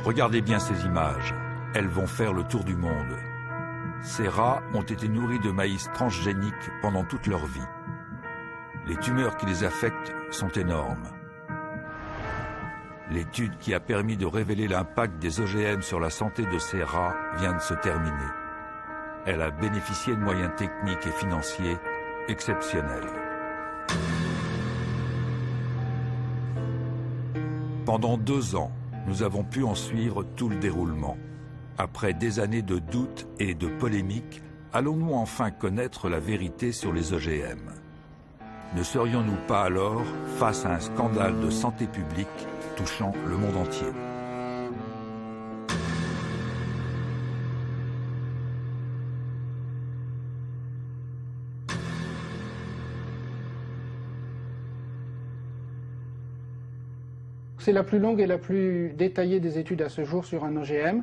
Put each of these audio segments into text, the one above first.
Regardez bien ces images, elles vont faire le tour du monde. Ces rats ont été nourris de maïs transgénique pendant toute leur vie. Les tumeurs qui les affectent sont énormes. L'étude qui a permis de révéler l'impact des OGM sur la santé de ces rats vient de se terminer. Elle a bénéficié de moyens techniques et financiers exceptionnels. Pendant 2 ans, nous avons pu en suivre tout le déroulement. Après des années de doutes et de polémiques, allons-nous enfin connaître la vérité sur les OGM? Ne serions-nous pas alors face à un scandale de santé publique touchant le monde entier? C'est la plus longue et la plus détaillée des études à ce jour sur un OGM.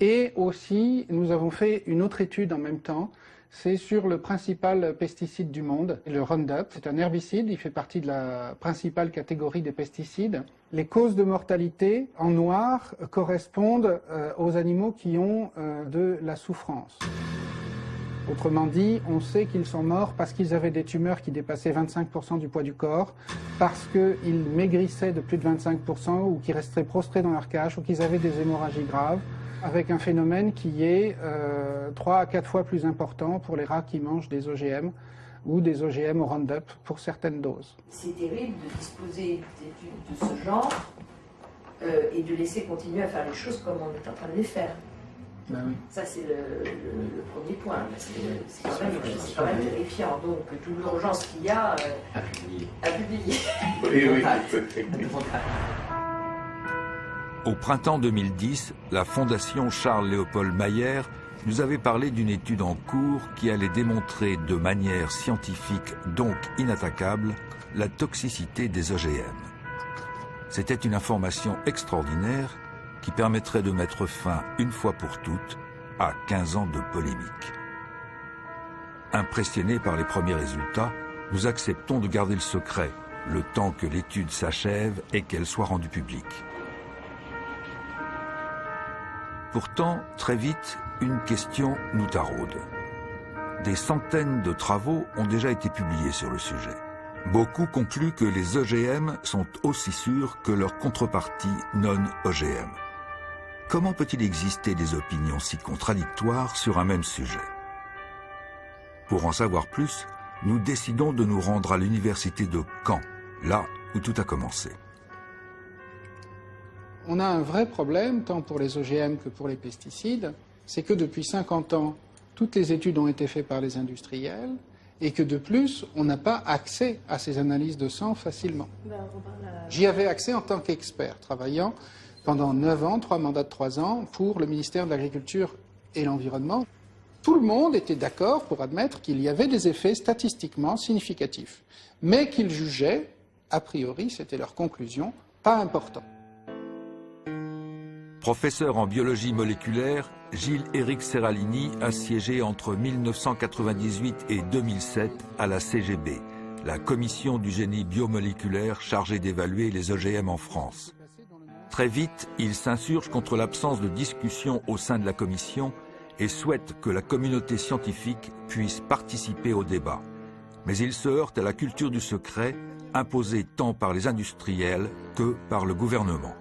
Et aussi, nous avons fait une autre étude en même temps. C'est sur le principal pesticide du monde, le Roundup. C'est un herbicide, il fait partie de la principale catégorie des pesticides. Les causes de mortalité en noir correspondent aux animaux qui ont de la souffrance. Autrement dit, on sait qu'ils sont morts parce qu'ils avaient des tumeurs qui dépassaient 25% du poids du corps, parce qu'ils maigrissaient de plus de 25% ou qu'ils restaient prostrés dans leur cage ou qu'ils avaient des hémorragies graves, avec un phénomène qui est 3 à 4 fois plus important pour les rats qui mangent des OGM ou des OGM au Roundup pour certaines doses. C'est terrible de disposer d'études de ce genre et de laisser continuer à faire les choses comme on est en train de les faire. Ben oui. Ça, c'est le premier point, parce que c'est quand même terrifiant. Donc, toute l'urgence qu'il y a à publier. À publier. Oui, oui. Au printemps 2010, la Fondation Charles-Léopold Mayer nous avait parlé d'une étude en cours qui allait démontrer de manière scientifique, donc inattaquable, la toxicité des OGM. C'était une information extraordinaire qui permettrait de mettre fin, une fois pour toutes, à 15 ans de polémique. Impressionnés par les premiers résultats, nous acceptons de garder le secret, le temps que l'étude s'achève et qu'elle soit rendue publique. Pourtant, très vite, une question nous taraude. Des centaines de travaux ont déjà été publiés sur le sujet. Beaucoup concluent que les OGM sont aussi sûrs que leur contrepartie non-OGM. Comment peut-il exister des opinions si contradictoires sur un même sujet? Pour en savoir plus, nous décidons de nous rendre à l'université de Caen, là où tout a commencé. On a un vrai problème, tant pour les OGM que pour les pesticides, c'est que depuis 50 ans, toutes les études ont été faites par les industriels et que de plus, on n'a pas accès à ces analyses de sang facilement. J'y avais accès en tant qu'expert, travaillant pendant 9 ans, 3 mandats de 3 ans, pour le ministère de l'Agriculture et l'Environnement. Tout le monde était d'accord pour admettre qu'il y avait des effets statistiquement significatifs, mais qu'ils jugeaient, a priori, c'était leur conclusion, pas importants. Professeur en biologie moléculaire, Gilles-Éric Serralini a siégé entre 1998 et 2007 à la CGB, la commission du génie biomoléculaire chargée d'évaluer les OGM en France. Très vite, il s'insurge contre l'absence de discussion au sein de la commission et souhaite que la communauté scientifique puisse participer au débat. Mais il se heurte à la culture du secret, imposée tant par les industriels que par le gouvernement.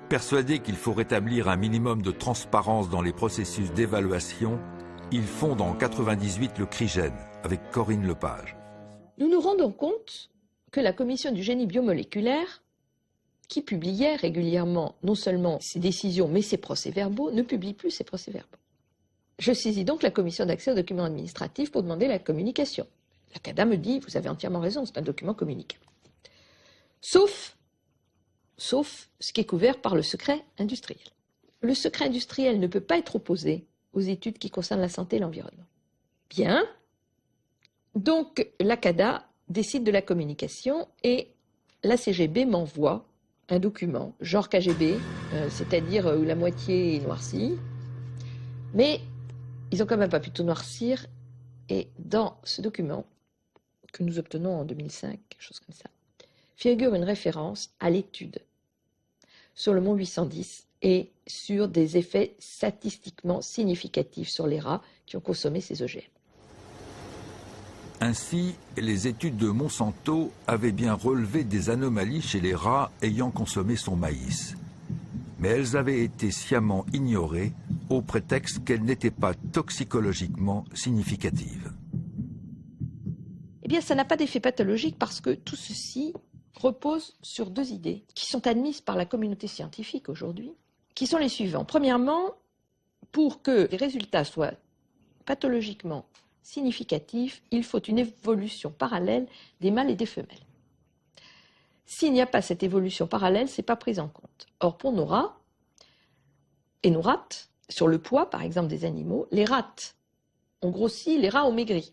Persuadé qu'il faut rétablir un minimum de transparence dans les processus d'évaluation, il fonde en 1998 le CRIGEN avec Corinne Lepage. Nous nous rendons compte que la commission du génie biomoléculaire, qui publiait régulièrement non seulement ses décisions mais ses procès-verbaux, ne publie plus ses procès-verbaux. Je saisis donc la commission d'accès aux documents administratifs pour demander la communication. La CADA me dit, vous avez entièrement raison, c'est un document communicable. Sauf ce qui est couvert par le secret industriel. Le secret industriel ne peut pas être opposé aux études qui concernent la santé et l'environnement. Bien. Donc la CADA décide de la communication et la CGB m'envoie un document, genre KGB, c'est-à-dire où la moitié est noircie, mais ils n'ont quand même pas pu tout noircir, et dans ce document, que nous obtenons en 2005, quelque chose comme ça, figure une référence à l'étude sur le Mont 810 et sur des effets statistiquement significatifs sur les rats qui ont consommé ces OGM. Ainsi, les études de Monsanto avaient bien relevé des anomalies chez les rats ayant consommé son maïs. Mais elles avaient été sciemment ignorées au prétexte qu'elles n'étaient pas toxicologiquement significatives. Eh bien, ça n'a pas d'effet pathologique parce que tout ceci repose sur deux idées qui sont admises par la communauté scientifique aujourd'hui, qui sont les suivants. Premièrement, pour que les résultats soient pathologiquement significatif, il faut une évolution parallèle des mâles et des femelles. S'il n'y a pas cette évolution parallèle, ce n'est pas pris en compte. Or, pour nos rats et nos rattes, sur le poids, par exemple, des animaux, les rattes ont grossi, les rats ont maigri.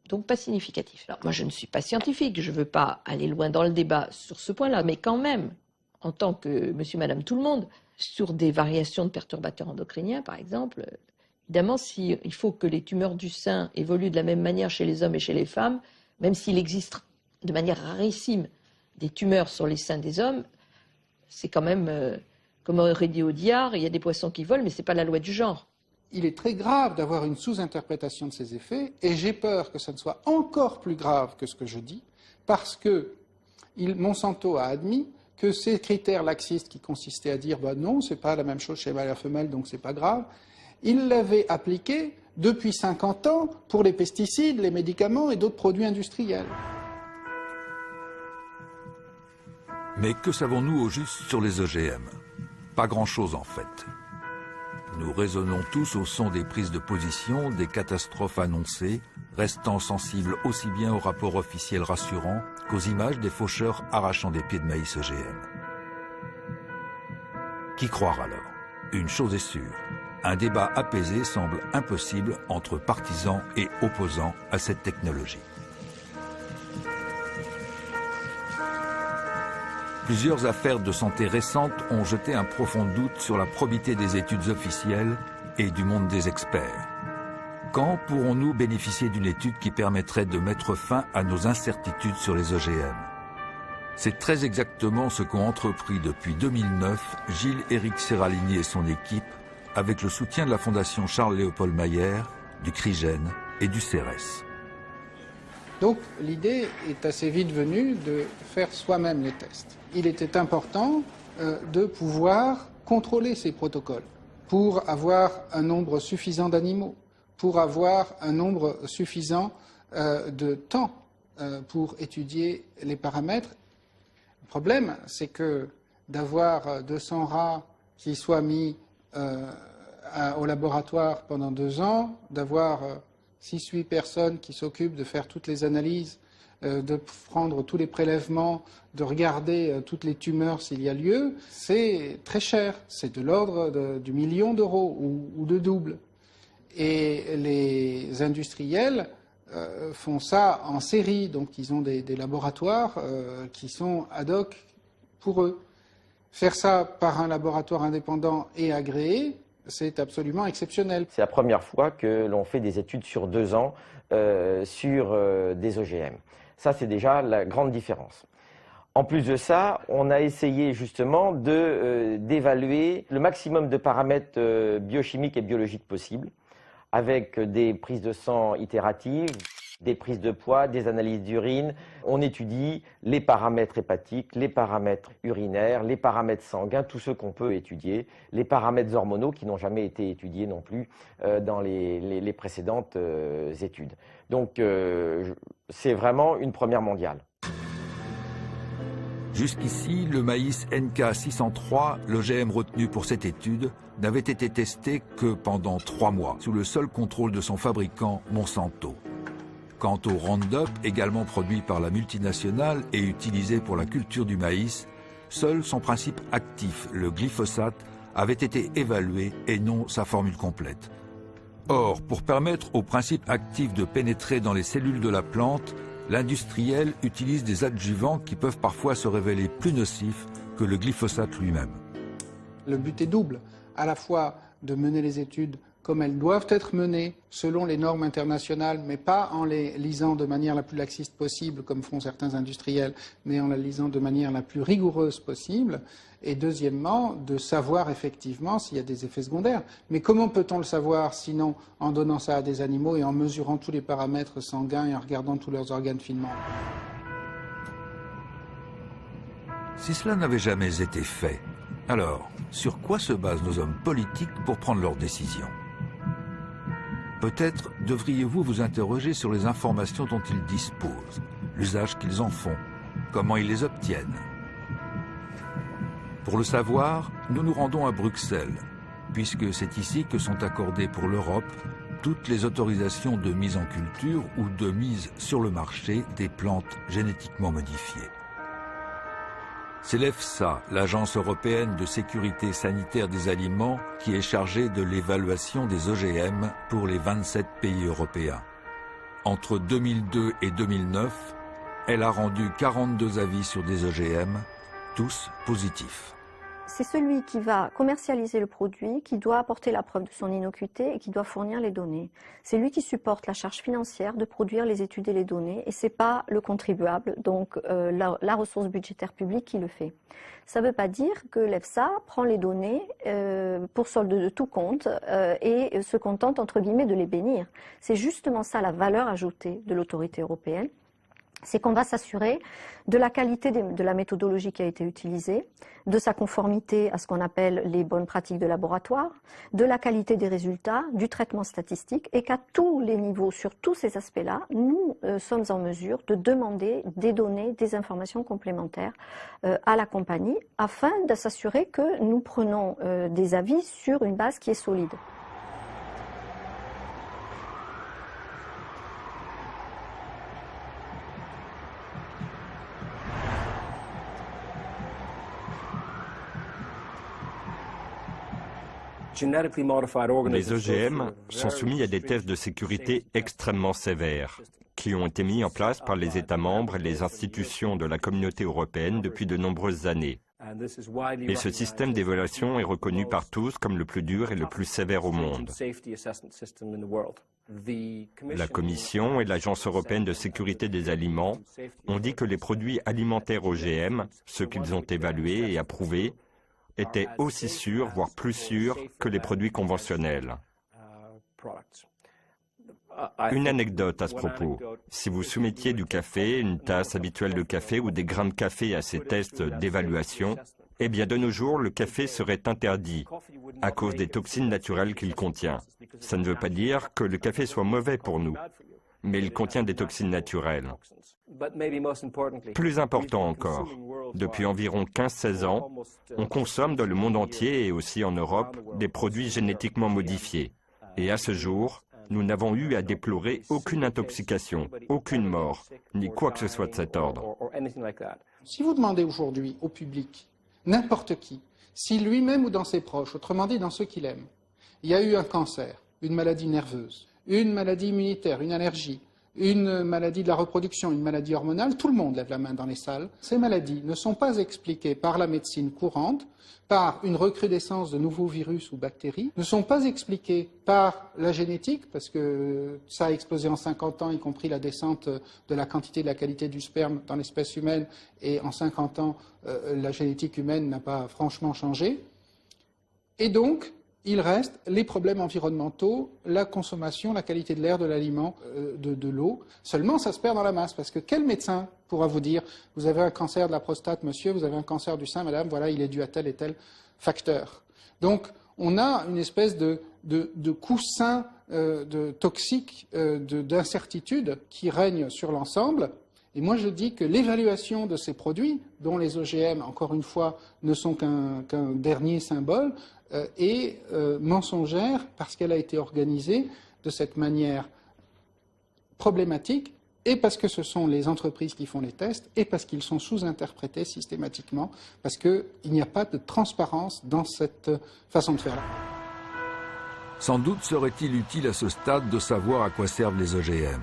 Donc, pas significatif. Alors, moi, je ne suis pas scientifique, je ne veux pas aller loin dans le débat sur ce point-là, mais quand même, en tant que monsieur, madame, tout le monde, sur des variations de perturbateurs endocriniens, par exemple, évidemment, il faut que les tumeurs du sein évoluent de la même manière chez les hommes et chez les femmes, même s'il existe de manière rarissime des tumeurs sur les seins des hommes, c'est quand même, comme aurait dit Audiard, il y a des poissons qui volent, mais ce n'est pas la loi du genre. Il est très grave d'avoir une sous-interprétation de ces effets, et j'ai peur que ça ne soit encore plus grave que ce que je dis, parce que Monsanto a admis que ces critères laxistes qui consistaient à dire bah non, c'est pas la même chose chez mâle et femelle, donc c'est pas grave, il l'avait appliqué depuis 50 ans pour les pesticides, les médicaments et d'autres produits industriels. Mais que savons-nous au juste sur les OGM? Pas grand-chose en fait. Nous raisonnons tous au son des prises de position, des catastrophes annoncées, restant sensibles aussi bien aux rapports officiels rassurants qu'aux images des faucheurs arrachant des pieds de maïs OGM. Qui croire alors? Une chose est sûre. Un débat apaisé semble impossible entre partisans et opposants à cette technologie. Plusieurs affaires de santé récentes ont jeté un profond doute sur la probité des études officielles et du monde des experts. Quand pourrons-nous bénéficier d'une étude qui permettrait de mettre fin à nos incertitudes sur les OGM? C'est très exactement ce qu'ont entrepris depuis 2009 Gilles-Éric Séralini et son équipe, avec le soutien de la Fondation Charles-Léopold Mayer, du CRIGEN et du CERES. Donc l'idée est assez vite venue de faire soi-même les tests. Il était important de pouvoir contrôler ces protocoles pour avoir un nombre suffisant d'animaux, pour avoir un nombre suffisant de temps pour étudier les paramètres. Le problème, c'est que d'avoir 200 rats qui soient mis au laboratoire pendant 2 ans, d'avoir 6-8 personnes qui s'occupent de faire toutes les analyses, de prendre tous les prélèvements, de regarder toutes les tumeurs s'il y a lieu, c'est très cher. C'est de l'ordre du million d'euros ou de double. Et les industriels font ça en série, donc ils ont des laboratoires qui sont ad hoc pour eux. Faire ça par un laboratoire indépendant et agréé, c'est absolument exceptionnel. C'est la première fois que l'on fait des études sur 2 ans sur des OGM. Ça, c'est déjà la grande différence. En plus de ça, on a essayé justement d'évaluer le maximum de paramètres biochimiques et biologiques possibles, avec des prises de sang itératives, des prises de poids, des analyses d'urine. On étudie les paramètres hépatiques, les paramètres urinaires, les paramètres sanguins, tout ce qu'on peut étudier, les paramètres hormonaux qui n'ont jamais été étudiés non plus dans les précédentes études. Donc c'est vraiment une première mondiale. Jusqu'ici, le maïs NK603, l'OGM retenu pour cette étude, n'avait été testé que pendant 3 mois, sous le seul contrôle de son fabricant, Monsanto. Quant au Roundup, également produit par la multinationale et utilisé pour la culture du maïs, seul son principe actif, le glyphosate, avait été évalué et non sa formule complète. Or, pour permettre au principe actif de pénétrer dans les cellules de la plante, l'industriel utilise des adjuvants qui peuvent parfois se révéler plus nocifs que le glyphosate lui-même. Le but est double, à la fois de mener les études comme elles doivent être menées selon les normes internationales, mais pas en les lisant de manière la plus laxiste possible, comme font certains industriels, mais en les lisant de manière la plus rigoureuse possible. Et deuxièmement, de savoir effectivement s'il y a des effets secondaires. Mais comment peut-on le savoir sinon en donnant ça à des animaux et en mesurant tous les paramètres sanguins et en regardant tous leurs organes finement? Si cela n'avait jamais été fait, alors sur quoi se basent nos hommes politiques pour prendre leurs décisions? Peut-être devriez-vous vous interroger sur les informations dont ils disposent, l'usage qu'ils en font, comment ils les obtiennent. Pour le savoir, nous nous rendons à Bruxelles, puisque c'est ici que sont accordées pour l'Europe toutes les autorisations de mise en culture ou de mise sur le marché des plantes génétiquement modifiées. C'est l'EFSA, l'Agence européenne de sécurité sanitaire des aliments, qui est chargée de l'évaluation des OGM pour les 27 pays européens. Entre 2002 et 2009, elle a rendu 42 avis sur des OGM, tous positifs. C'est celui qui va commercialiser le produit, qui doit apporter la preuve de son innocuité et qui doit fournir les données. C'est lui qui supporte la charge financière de produire les études et les données et c'est pas le contribuable, donc la ressource budgétaire publique qui le fait. Ça ne veut pas dire que l'EFSA prend les données pour solde de tout compte et se contente entre guillemets de les bénir. C'est justement ça la valeur ajoutée de l'autorité européenne. C'est qu'on va s'assurer de la qualité de la méthodologie qui a été utilisée, de sa conformité à ce qu'on appelle les bonnes pratiques de laboratoire, de la qualité des résultats, du traitement statistique, et qu'à tous les niveaux, sur tous ces aspects-là, nous sommes en mesure de demander des données, des informations complémentaires à la compagnie, afin de s'assurer que nous prenons des avis sur une base qui est solide. Les OGM sont soumis à des tests de sécurité extrêmement sévères, qui ont été mis en place par les États membres et les institutions de la Communauté européenne depuis de nombreuses années. Et ce système d'évaluation est reconnu par tous comme le plus dur et le plus sévère au monde. La Commission et l'Agence européenne de sécurité des aliments ont dit que les produits alimentaires OGM, ceux qu'ils ont évalués et approuvés, étaient aussi sûrs, voire plus sûrs, que les produits conventionnels. Une anecdote à ce propos. Si vous soumettiez du café, une tasse habituelle de café ou des grains de café à ces tests d'évaluation, eh bien de nos jours, le café serait interdit à cause des toxines naturelles qu'il contient. Ça ne veut pas dire que le café soit mauvais pour nous, mais il contient des toxines naturelles. Plus important encore, depuis environ 15-16 ans, on consomme dans le monde entier et aussi en Europe des produits génétiquement modifiés. Et à ce jour, nous n'avons eu à déplorer aucune intoxication, aucune mort, ni quoi que ce soit de cet ordre. Si vous demandez aujourd'hui au public, n'importe qui, si lui-même ou dans ses proches, autrement dit dans ceux qu'il aime, il y a eu un cancer, une maladie nerveuse, une maladie immunitaire, une allergie, une maladie de la reproduction, une maladie hormonale, tout le monde lève la main dans les salles. Ces maladies ne sont pas expliquées par la médecine courante, par une recrudescence de nouveaux virus ou bactéries, ne sont pas expliquées par la génétique, parce que ça a explosé en 50 ans, y compris la descente de la quantité et de la qualité du sperme dans l'espèce humaine, et en 50 ans, la génétique humaine n'a pas franchement changé. Et donc, il reste les problèmes environnementaux, la consommation, la qualité de l'air, de l'aliment, de l'eau. Seulement, ça se perd dans la masse, parce que quel médecin pourra vous dire « Vous avez un cancer de la prostate, monsieur, vous avez un cancer du sein, madame, voilà, il est dû à tel et tel facteur. » Donc, on a une espèce de coussin toxique, d'incertitude qui règne sur l'ensemble. Et moi, je dis que l'évaluation de ces produits, dont les OGM, encore une fois, ne sont qu'un dernier symbole, est mensongère parce qu'elle a été organisée de cette manière problématique et parce que ce sont les entreprises qui font les tests et parce qu'ils sont sous-interprétés systématiquement, parce qu'il n'y a pas de transparence dans cette façon de faire-là. Sans doute serait-il utile à ce stade de savoir à quoi servent les OGM.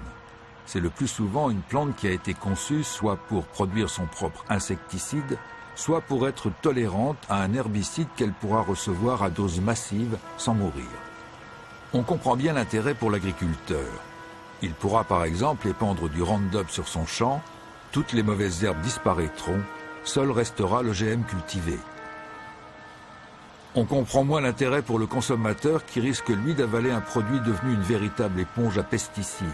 C'est le plus souvent une plante qui a été conçue soit pour produire son propre insecticide, soit pour être tolérante à un herbicide qu'elle pourra recevoir à dose massive sans mourir. On comprend bien l'intérêt pour l'agriculteur. Il pourra par exemple épandre du Roundup sur son champ, toutes les mauvaises herbes disparaîtront, seul restera l'OGM cultivé. On comprend moins l'intérêt pour le consommateur qui risque lui d'avaler un produit devenu une véritable éponge à pesticides.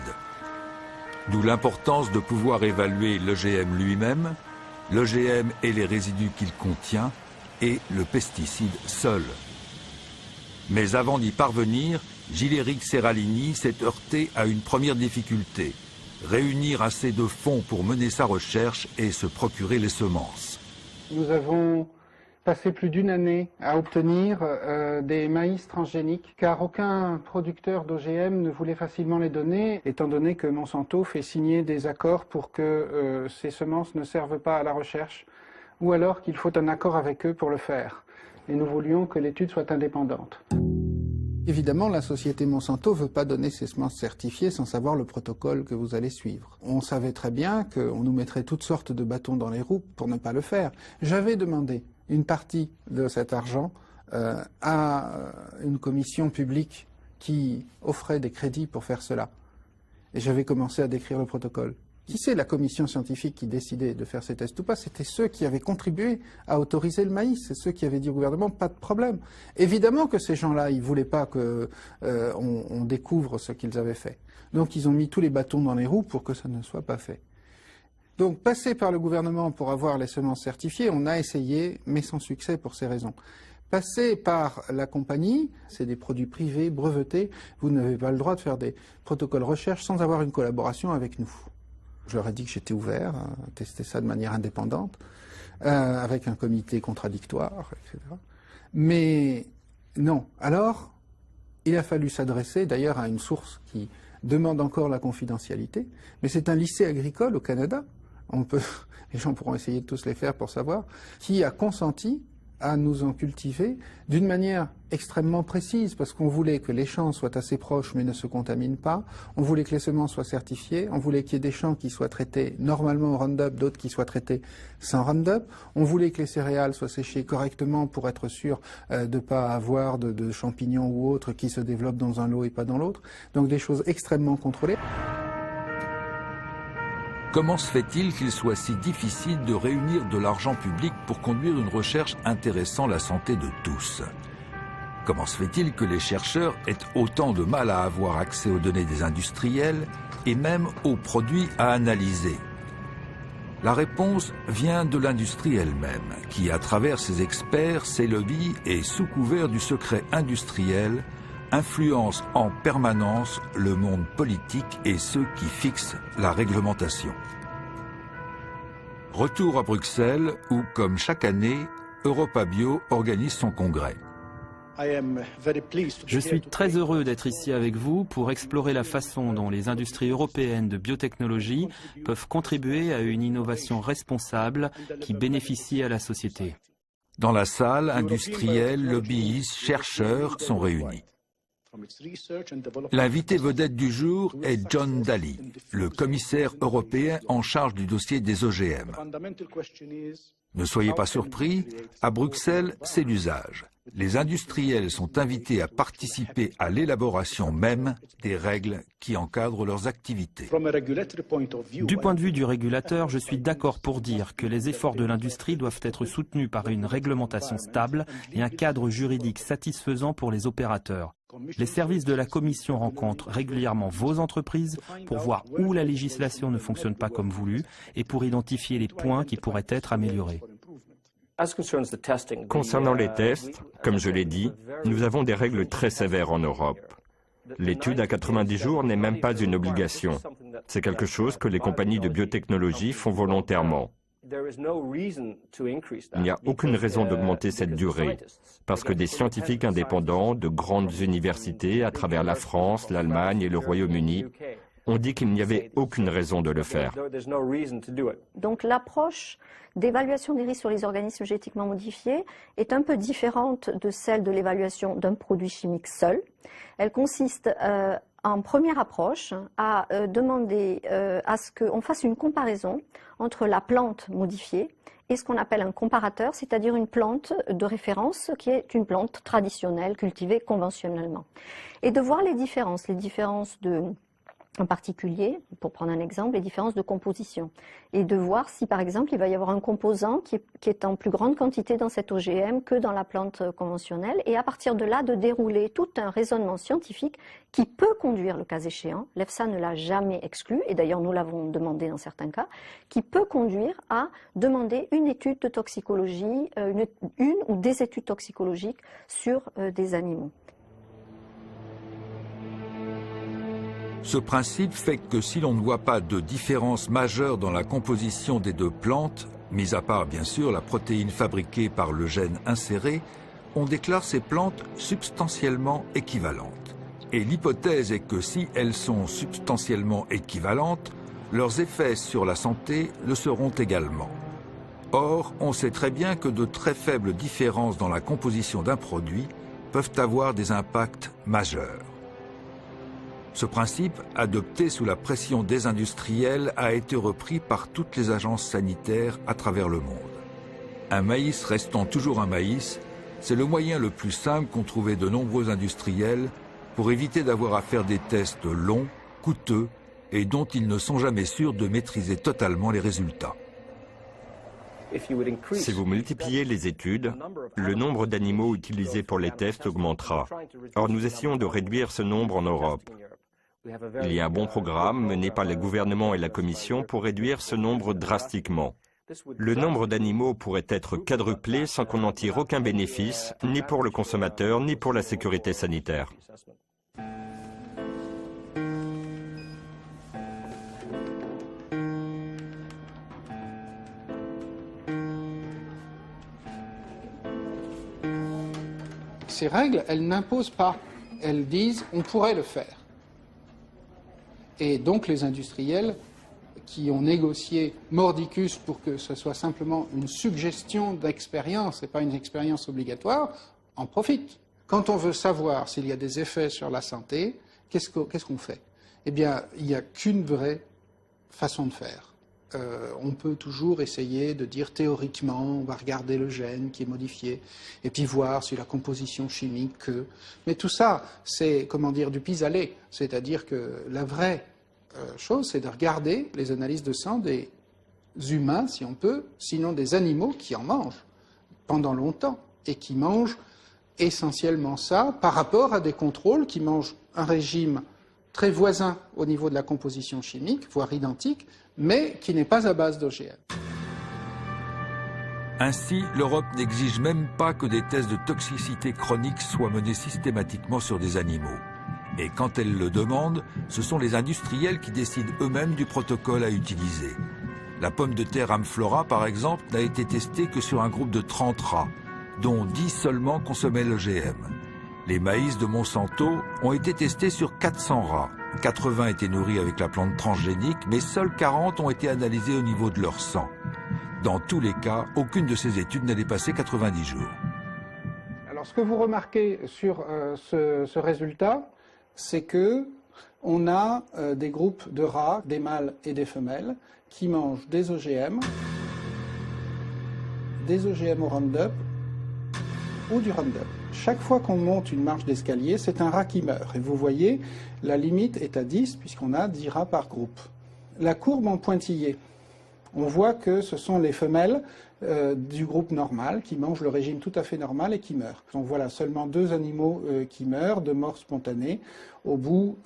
D'où l'importance de pouvoir évaluer l'OGM lui-même, l'OGM et les résidus qu'il contient, et le pesticide seul. Mais avant d'y parvenir, Gilles-Éric Serralini s'est heurté à une première difficulté, réunir assez de fonds pour mener sa recherche et se procurer les semences. Nous avons passé plus d'une année à obtenir des maïs transgéniques, car aucun producteur d'OGM ne voulait facilement les donner, étant donné que Monsanto fait signer des accords pour que ces semences ne servent pas à la recherche, ou alors qu'il faut un accord avec eux pour le faire. Et nous voulions que l'étude soit indépendante. Évidemment, la société Monsanto ne veut pas donner ses semences certifiées sans savoir le protocole que vous allez suivre. On savait très bien qu'on nous mettrait toutes sortes de bâtons dans les roues pour ne pas le faire. J'avais demandé une partie de cet argent à une commission publique qui offrait des crédits pour faire cela. Et j'avais commencé à décrire le protocole. Qui c'est la commission scientifique qui décidait de faire ces tests ou pas? C'était ceux qui avaient contribué à autoriser le maïs. C'est ceux qui avaient dit au gouvernement, pas de problème. Évidemment que ces gens-là, ils ne voulaient pas qu'on découvre ce qu'ils avaient fait. Donc ils ont mis tous les bâtons dans les roues pour que ça ne soit pas fait. Donc passer par le gouvernement pour avoir les semences certifiées, on a essayé, mais sans succès pour ces raisons. Passer par la compagnie, c'est des produits privés, brevetés, vous n'avez pas le droit de faire des protocoles recherche sans avoir une collaboration avec nous. Je leur ai dit que j'étais ouvert à tester ça de manière indépendante, avec un comité contradictoire, etc. Mais non. Alors, il a fallu s'adresser d'ailleurs à une source qui demande encore la confidentialité, mais c'est un lycée agricole au Canada, les gens pourront essayer de tous les faire pour savoir, qui a consenti à nous en cultiver d'une manière extrêmement précise, parce qu'on voulait que les champs soient assez proches mais ne se contaminent pas, on voulait que les semences soient certifiées, on voulait qu'il y ait des champs qui soient traités normalement au Roundup, d'autres qui soient traités sans Roundup, on voulait que les céréales soient séchées correctement pour être sûr de ne pas avoir de champignons ou autres qui se développent dans un lot et pas dans l'autre, donc des choses extrêmement contrôlées. Comment se fait-il qu'il soit si difficile de réunir de l'argent public pour conduire une recherche intéressant la santé de tous? Comment se fait-il que les chercheurs aient autant de mal à avoir accès aux données des industriels et même aux produits à analyser? La réponse vient de l'industrie elle-même, qui, à travers ses experts, ses lobbies et sous couvert du secret industriel, influence en permanence le monde politique et ceux qui fixent la réglementation. Retour à Bruxelles où, comme chaque année, EuropaBio organise son congrès. Je suis très heureux d'être ici avec vous pour explorer la façon dont les industries européennes de biotechnologie peuvent contribuer à une innovation responsable qui bénéficie à la société. Dans la salle, industriels, lobbyistes, chercheurs sont réunis. L'invité vedette du jour est John Dalli, le commissaire européen en charge du dossier des OGM. Ne soyez pas surpris, à Bruxelles, c'est l'usage. Les industriels sont invités à participer à l'élaboration même des règles qui encadrent leurs activités. Du point de vue du régulateur, je suis d'accord pour dire que les efforts de l'industrie doivent être soutenus par une réglementation stable et un cadre juridique satisfaisant pour les opérateurs. Les services de la Commission rencontrent régulièrement vos entreprises pour voir où la législation ne fonctionne pas comme voulu et pour identifier les points qui pourraient être améliorés. Concernant les tests, comme je l'ai dit, nous avons des règles très sévères en Europe. L'étude à 90 jours n'est même pas une obligation. C'est quelque chose que les compagnies de biotechnologie font volontairement. Il n'y a aucune raison d'augmenter cette durée, parce que des scientifiques indépendants de grandes universités à travers la France, l'Allemagne et le Royaume-Uni ont dit qu'il n'y avait aucune raison de le faire. Donc l'approche d'évaluation des risques sur les organismes génétiquement modifiés est un peu différente de celle de l'évaluation d'un produit chimique seul. Elle consiste en première approche, a demandé à ce qu'on fasse une comparaison entre la plante modifiée et ce qu'on appelle un comparateur, c'est-à-dire une plante de référence qui est une plante traditionnelle, cultivée conventionnellement. Et de voir les différences en particulier, pour prendre un exemple, les différences de composition. Et de voir si, par exemple, il va y avoir un composant qui est en plus grande quantité dans cet OGM que dans la plante conventionnelle. Et à partir de là, de dérouler tout un raisonnement scientifique qui peut conduire, le cas échéant, l'EFSA ne l'a jamais exclu, et d'ailleurs nous l'avons demandé dans certains cas, qui peut conduire à demander une étude de toxicologie, une ou des études toxicologiques sur des animaux. Ce principe fait que si l'on ne voit pas de différence majeure dans la composition des deux plantes, mis à part bien sûr la protéine fabriquée par le gène inséré, on déclare ces plantes substantiellement équivalentes. Et l'hypothèse est que si elles sont substantiellement équivalentes, leurs effets sur la santé le seront également. Or, on sait très bien que de très faibles différences dans la composition d'un produit peuvent avoir des impacts majeurs. Ce principe, adopté sous la pression des industriels, a été repris par toutes les agences sanitaires à travers le monde. Un maïs restant toujours un maïs, c'est le moyen le plus simple qu'ont trouvé de nombreux industriels pour éviter d'avoir à faire des tests longs, coûteux et dont ils ne sont jamais sûrs de maîtriser totalement les résultats. Si vous multipliez les études, le nombre d'animaux utilisés pour les tests augmentera. Or, nous essayons de réduire ce nombre en Europe. Il y a un bon programme mené par le gouvernement et la Commission pour réduire ce nombre drastiquement. Le nombre d'animaux pourrait être quadruplé sans qu'on en tire aucun bénéfice, ni pour le consommateur, ni pour la sécurité sanitaire. Ces règles, elles n'imposent pas. Elles disent on pourrait le faire. Et donc les industriels qui ont négocié mordicus pour que ce soit simplement une suggestion d'expérience et pas une expérience obligatoire, en profitent. Quand on veut savoir s'il y a des effets sur la santé, qu'est-ce qu'on fait? Eh bien, il n'y a qu'une vraie façon de faire. On peut toujours essayer de dire théoriquement, on va regarder le gène qui est modifié, et puis voir sur la composition chimique que... Mais tout ça, c'est, comment dire, du pis-aller. C'est-à-dire que la vraie chose, c'est de regarder les analyses de sang des humains, si on peut, sinon des animaux qui en mangent pendant longtemps, et qui mangent essentiellement ça par rapport à des contrôles qui mangent un régime très voisin au niveau de la composition chimique, voire identique, mais qui n'est pas à base d'OGM. Ainsi, l'Europe n'exige même pas que des tests de toxicité chronique soient menés systématiquement sur des animaux. Et quand elle le demande, ce sont les industriels qui décident eux-mêmes du protocole à utiliser. La pomme de terre Amflora, par exemple, n'a été testée que sur un groupe de 30 rats, dont 10 seulement consommaient l'OGM. Les maïs de Monsanto ont été testés sur 400 rats. 80 étaient nourris avec la plante transgénique, mais seuls 40 ont été analysés au niveau de leur sang. Dans tous les cas, aucune de ces études n'a dépassé 90 jours. Alors, ce que vous remarquez sur ce résultat, c'est que on a des groupes de rats, des mâles et des femelles, qui mangent des OGM au Roundup ou du Roundup. Chaque fois qu'on monte une marche d'escalier, c'est un rat qui meurt. Et vous voyez, la limite est à 10, puisqu'on a 10 rats par groupe. La courbe en pointillé, on voit que ce sont les femelles du groupe normal qui mangent le régime tout à fait normal et qui meurent. Donc voilà, seulement 2 animaux qui meurent de mort spontanée au bout,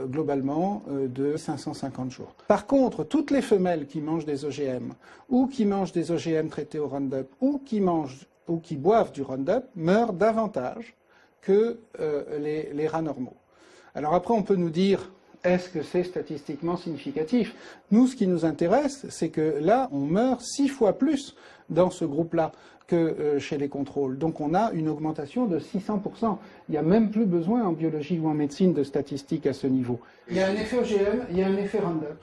globalement, de 550 jours. Par contre, toutes les femelles qui mangent des OGM ou qui mangent des OGM traités au Roundup ou qui boivent du Roundup meurent davantage que les rats normaux. Alors après, on peut nous dire, est-ce que c'est statistiquement significatif? Nous, ce qui nous intéresse, c'est que là, on meurt 6 fois plus dans ce groupe-là que chez les contrôles. Donc on a une augmentation de 600%. Il n'y a même plus besoin en biologie ou en médecine de statistiques à ce niveau. Il y a un effet OGM, il y a un effet Roundup.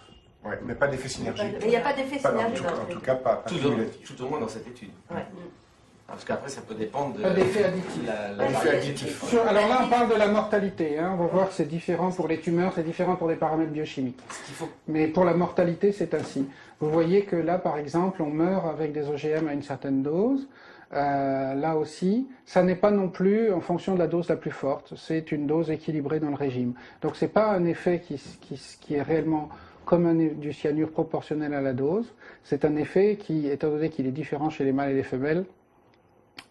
Oui, mais pas d'effet synergique. Il n'y a pas d'effet synergique. En tout cas, pas tout au moins dans cette étude. Ouais. Parce qu'après, ça peut dépendre de l'effet additif. L'effet additif. Alors là, on parle de la mortalité. Hein. On va voir que c'est différent pour les tumeurs, c'est différent pour les paramètres biochimiques. Mais pour la mortalité, c'est ainsi. Vous voyez que là, par exemple, on meurt avec des OGM à une certaine dose. Là aussi, ça n'est pas non plus en fonction de la dose la plus forte. C'est une dose équilibrée dans le régime. Donc c'est pas un effet qui est réellement comme du cyanure proportionnel à la dose. C'est un effet qui, étant donné qu'il est différent chez les mâles et les femelles,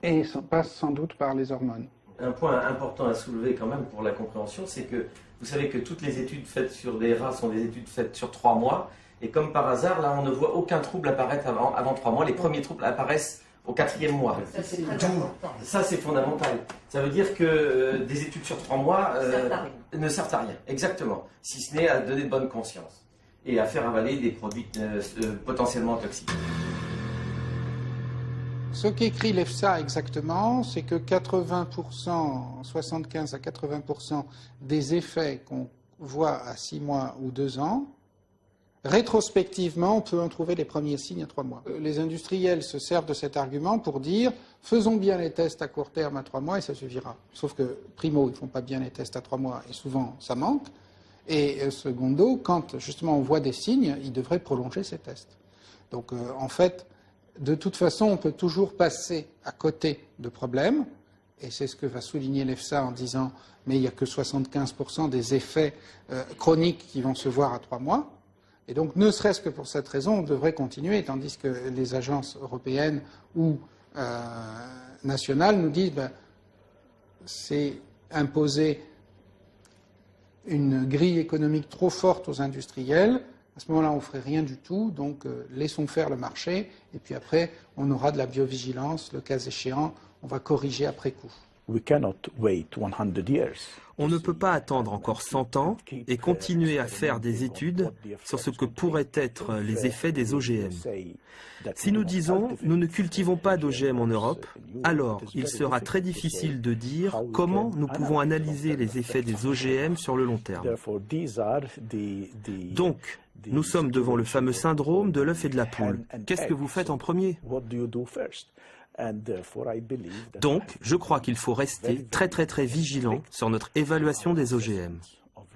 et passe sans doute par les hormones. Un point important à soulever quand même pour la compréhension, c'est que vous savez que toutes les études faites sur des rats sont des études faites sur 3 mois, et comme par hasard, là on ne voit aucun trouble apparaître avant 3 mois, les premiers troubles apparaissent au 4e mois. Ça c'est fondamental. Ça veut dire que des études sur 3 mois ne servent à rien, exactement, si ce n'est à donner de bonne conscience et à faire avaler des produits potentiellement toxiques. Ce qu'écrit l'EFSA exactement, c'est que 80%, 75 à 80% des effets qu'on voit à 6 mois ou 2 ans, rétrospectivement, on peut en trouver les premiers signes à 3 mois. Les industriels se servent de cet argument pour dire « faisons bien les tests à court terme à 3 mois et ça suffira ». Sauf que, primo, ils ne font pas bien les tests à 3 mois et souvent ça manque. Et secondo, quand justement on voit des signes, ils devraient prolonger ces tests. Donc en fait, de toute façon, on peut toujours passer à côté de problèmes, et c'est ce que va souligner l'EFSA en disant « mais il n'y a que 75% des effets chroniques qui vont se voir à 3 mois ». Et donc, ne serait-ce que pour cette raison, on devrait continuer, tandis que les agences européennes ou nationales nous disent c'est imposer une grille économique trop forte aux industriels. À ce moment-là, on ne ferait rien du tout, donc laissons faire le marché, et puis après, on aura de la biovigilance, le cas échéant, on va corriger après coup. On ne peut pas attendre encore 100 ans et continuer à faire des études sur ce que pourraient être les effets des OGM. Si nous disons « nous ne cultivons pas d'OGM en Europe », alors il sera très difficile de dire comment nous pouvons analyser les effets des OGM sur le long terme. Donc, nous sommes devant le fameux syndrome de l'œuf et de la poule. Qu'est-ce que vous faites en premier ? Donc, je crois qu'il faut rester très vigilant sur notre évaluation des OGM.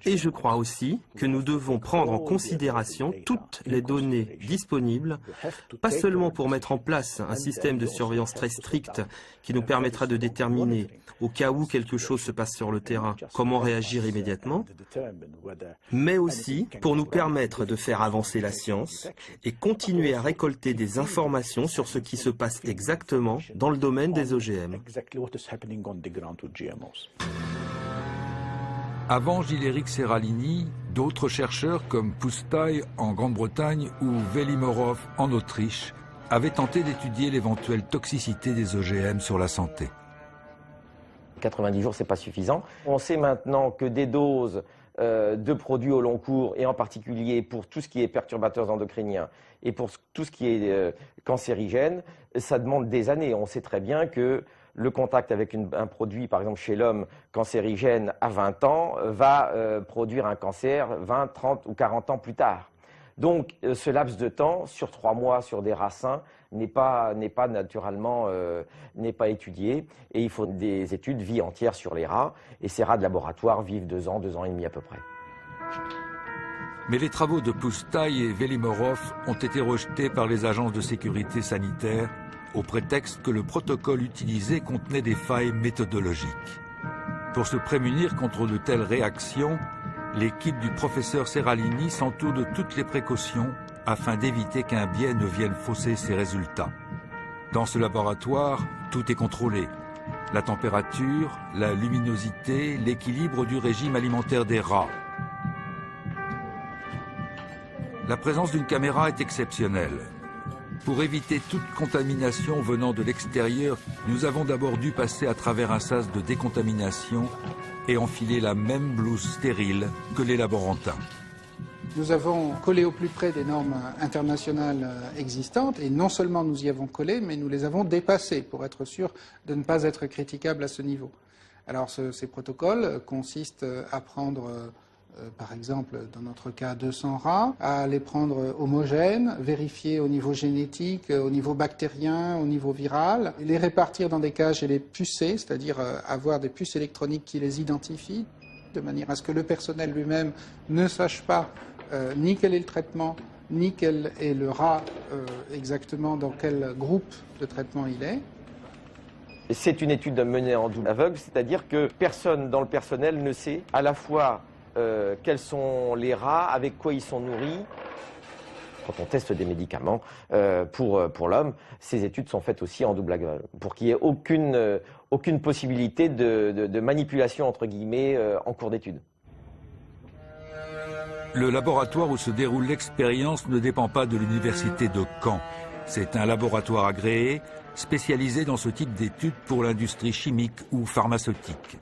Et je crois aussi que nous devons prendre en considération toutes les données disponibles, pas seulement pour mettre en place un système de surveillance très strict qui nous permettra de déterminer, au cas où quelque chose se passe sur le terrain, comment réagir immédiatement, mais aussi pour nous permettre de faire avancer la science et continuer à récolter des informations sur ce qui se passe exactement dans le domaine des OGM. Avant Gilles-Éric Seralini, d'autres chercheurs comme Pusztai en Grande-Bretagne ou Velimorov en Autriche avaient tenté d'étudier l'éventuelle toxicité des OGM sur la santé. 90 jours, ce n'est pas suffisant. On sait maintenant que des doses de produits au long cours, et en particulier pour tout ce qui est perturbateurs endocriniens et pour tout ce qui est cancérigène, ça demande des années. On sait très bien que le contact avec un produit, par exemple chez l'homme, cancérigène à 20 ans, va produire un cancer 20, 30 ou 40 ans plus tard. Donc ce laps de temps, sur 3 mois, sur des rats sains, n'est pas naturellement n'est pas étudié. Et il faut des études vie entière sur les rats. Et ces rats de laboratoire vivent 2 ans, 2 ans et demi à peu près. Mais les travaux de Pusztai et Velimorov ont été rejetés par les agences de sécurité sanitaire au prétexte que le protocole utilisé contenait des failles méthodologiques. Pour se prémunir contre de telles réactions, l'équipe du professeur Seralini s'entoure de toutes les précautions afin d'éviter qu'un biais ne vienne fausser ses résultats. Dans ce laboratoire, tout est contrôlé. La température, la luminosité, l'équilibre du régime alimentaire des rats. La présence d'une caméra est exceptionnelle. Pour éviter toute contamination venant de l'extérieur, nous avons d'abord dû passer à travers un sas de décontamination et enfiler la même blouse stérile que les laborantins. Nous avons collé au plus près des normes internationales existantes, et non seulement nous y avons collé, mais nous les avons dépassées pour être sûr de ne pas être critiquables à ce niveau. Alors ces protocoles consistent à prendre par exemple dans notre cas 200 rats, à les prendre homogènes, vérifier au niveau génétique, au niveau bactérien, au niveau viral, les répartir dans des cages et les pucer, c'est-à-dire avoir des puces électroniques qui les identifient, de manière à ce que le personnel lui-même ne sache pas ni quel est le traitement, ni quel est le rat exactement dans quel groupe de traitement il est. C'est une étude menée en double aveugle, c'est-à-dire que personne dans le personnel ne sait à la fois quels sont les rats, avec quoi ils sont nourris. Quand on teste des médicaments pour l'homme, ces études sont faites aussi en double aveugle, pour qu'il n'y ait aucune possibilité de manipulation, entre guillemets, en cours d'étude. Le laboratoire où se déroule l'expérience ne dépend pas de l'université de Caen. C'est un laboratoire agréé, spécialisé dans ce type d'études pour l'industrie chimique ou pharmaceutique.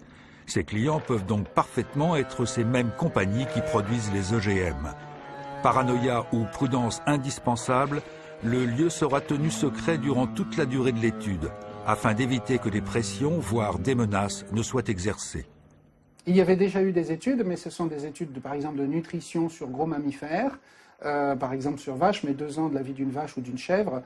Ses clients peuvent donc parfaitement être ces mêmes compagnies qui produisent les OGM. Paranoïa ou prudence indispensable, le lieu sera tenu secret durant toute la durée de l'étude, afin d'éviter que des pressions, voire des menaces, ne soient exercées. Il y avait déjà eu des études, mais ce sont des études, par exemple, de nutrition sur gros mammifères, par exemple sur vaches, mais 2 ans de la vie d'une vache ou d'une chèvre,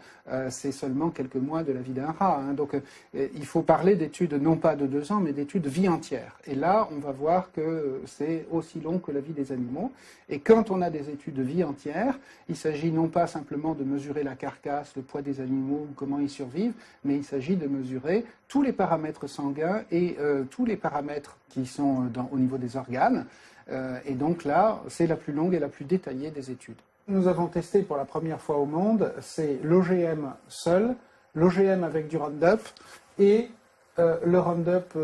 c'est seulement quelques mois de la vie d'un rat. Hein. Donc il faut parler d'études non pas de 2 ans, mais d'études vie entière. Et là, on va voir que c'est aussi long que la vie des animaux. Et quand on a des études de vie entière, il s'agit non pas simplement de mesurer la carcasse, le poids des animaux, comment ils survivent, mais il s'agit de mesurer tous les paramètres sanguins et tous les paramètres qui sont au niveau des organes. Et donc là, c'est la plus longue et la plus détaillée des études. Nous avons testé pour la première fois au monde, c'est l'OGM seul, l'OGM avec du Roundup et le Roundup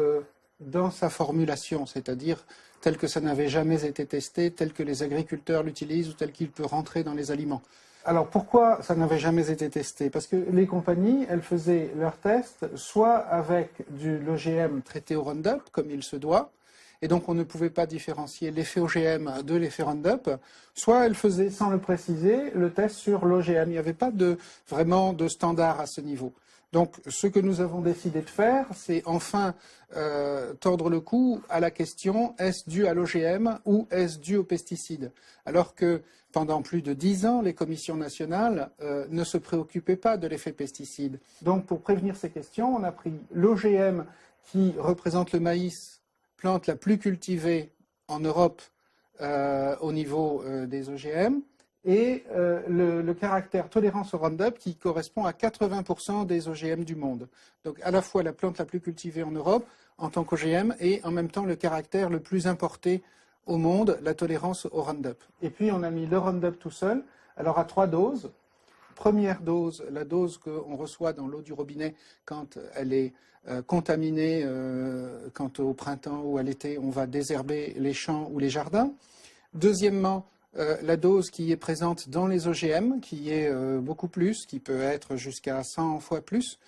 dans sa formulation, c'est-à-dire tel que ça n'avait jamais été testé, tel que les agriculteurs l'utilisent ou tel qu'il peut rentrer dans les aliments. Alors pourquoi ça n'avait jamais été testé? Parce que les compagnies, elles faisaient leurs tests soit avec l'OGM traité au Roundup, comme il se doit, et donc on ne pouvait pas différencier l'effet OGM de l'effet Roundup, soit elles faisaient, sans le préciser, le test sur l'OGM. Il n'y avait pas vraiment de standard à ce niveau. Donc ce que nous avons décidé de faire, c'est enfin tordre le cou à la question, est-ce dû à l'OGM ou est-ce dû aux pesticides? Alors que pendant plus de 10 ans, les commissions nationales ne se préoccupaient pas de l'effet pesticide. Donc pour prévenir ces questions, on a pris l'OGM qui représente le maïs, plante la plus cultivée en Europe au niveau des OGM, et le caractère tolérance au Roundup qui correspond à 80% des OGM du monde. Donc à la fois la plante la plus cultivée en Europe en tant qu'OGM et en même temps le caractère le plus importé au monde, la tolérance au Roundup. Et puis on a mis le Roundup tout seul, alors à 3 doses. Première dose, la dose qu'on reçoit dans l'eau du robinet quand elle est contaminée, quand au printemps ou à l'été on va désherber les champs ou les jardins. Deuxièmement, la dose qui est présente dans les OGM, qui est beaucoup plus, qui peut être jusqu'à 100 fois plus,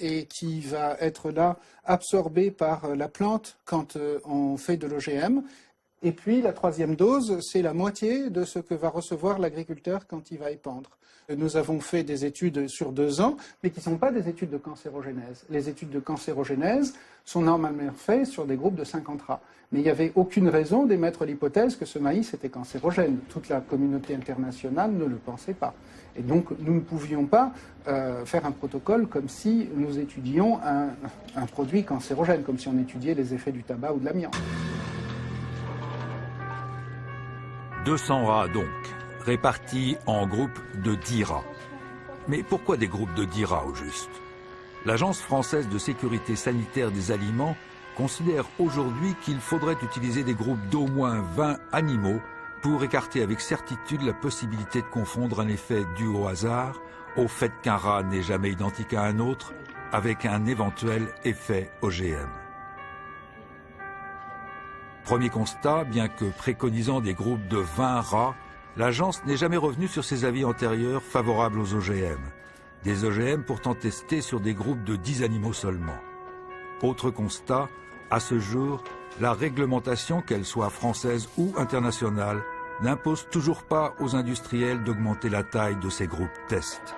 et qui va être là absorbée par la plante quand on fait de l'OGM. Et puis la troisième dose, c'est la moitié de ce que va recevoir l'agriculteur quand il va épandre. Nous avons fait des études sur 2 ans, mais qui ne sont pas des études de cancérogénèse. Les études de cancérogénèse sont normalement faites sur des groupes de 50 rats. Mais il n'y avait aucune raison d'émettre l'hypothèse que ce maïs était cancérogène. Toute la communauté internationale ne le pensait pas. Et donc nous ne pouvions pas faire un protocole comme si nous étudions un produit cancérogène, comme si on étudiait les effets du tabac ou de l'amiante. 200 rats donc, répartis en groupes de 10 rats. Mais pourquoi des groupes de 10 rats au juste? L'Agence française de sécurité sanitaire des aliments considère aujourd'hui qu'il faudrait utiliser des groupes d'au moins 20 animaux pour écarter avec certitude la possibilité de confondre un effet dû au hasard, au fait qu'un rat n'est jamais identique à un autre, avec un éventuel effet OGM. Premier constat, bien que préconisant des groupes de 20 rats, l'agence n'est jamais revenue sur ses avis antérieurs favorables aux OGM. Des OGM pourtant testés sur des groupes de 10 animaux seulement. Autre constat, à ce jour, la réglementation, qu'elle soit française ou internationale, n'impose toujours pas aux industriels d'augmenter la taille de ces groupes tests.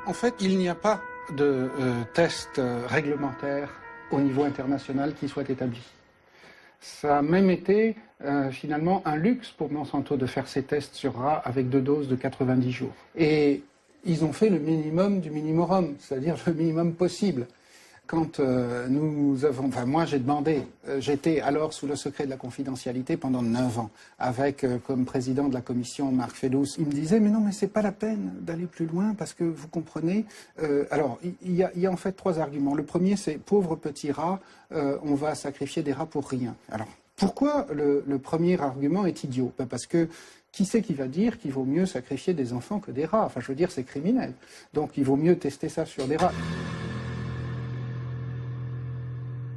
En fait, il n'y a pas de test réglementaire au niveau international qui soit établi. Ça a même été finalement un luxe pour Monsanto de faire ces tests sur rats avec 2 doses de 90 jours. Et ils ont fait le minimum du minimum, c'est-à-dire le minimum possible. Quand moi j'ai demandé, j'étais alors sous le secret de la confidentialité pendant 9 ans, avec comme président de la commission Marc Fellous. Il me disait, mais non, mais c'est pas la peine d'aller plus loin, parce que vous comprenez, alors il y a en fait 3 arguments. Le premier, c'est, pauvre petit rat, on va sacrifier des rats pour rien. Alors, pourquoi le premier argument est idiot? Parce que qui c'est qui va dire qu'il vaut mieux sacrifier des enfants que des rats? Enfin, je veux dire, c'est criminel. Donc, il vaut mieux tester ça sur des rats.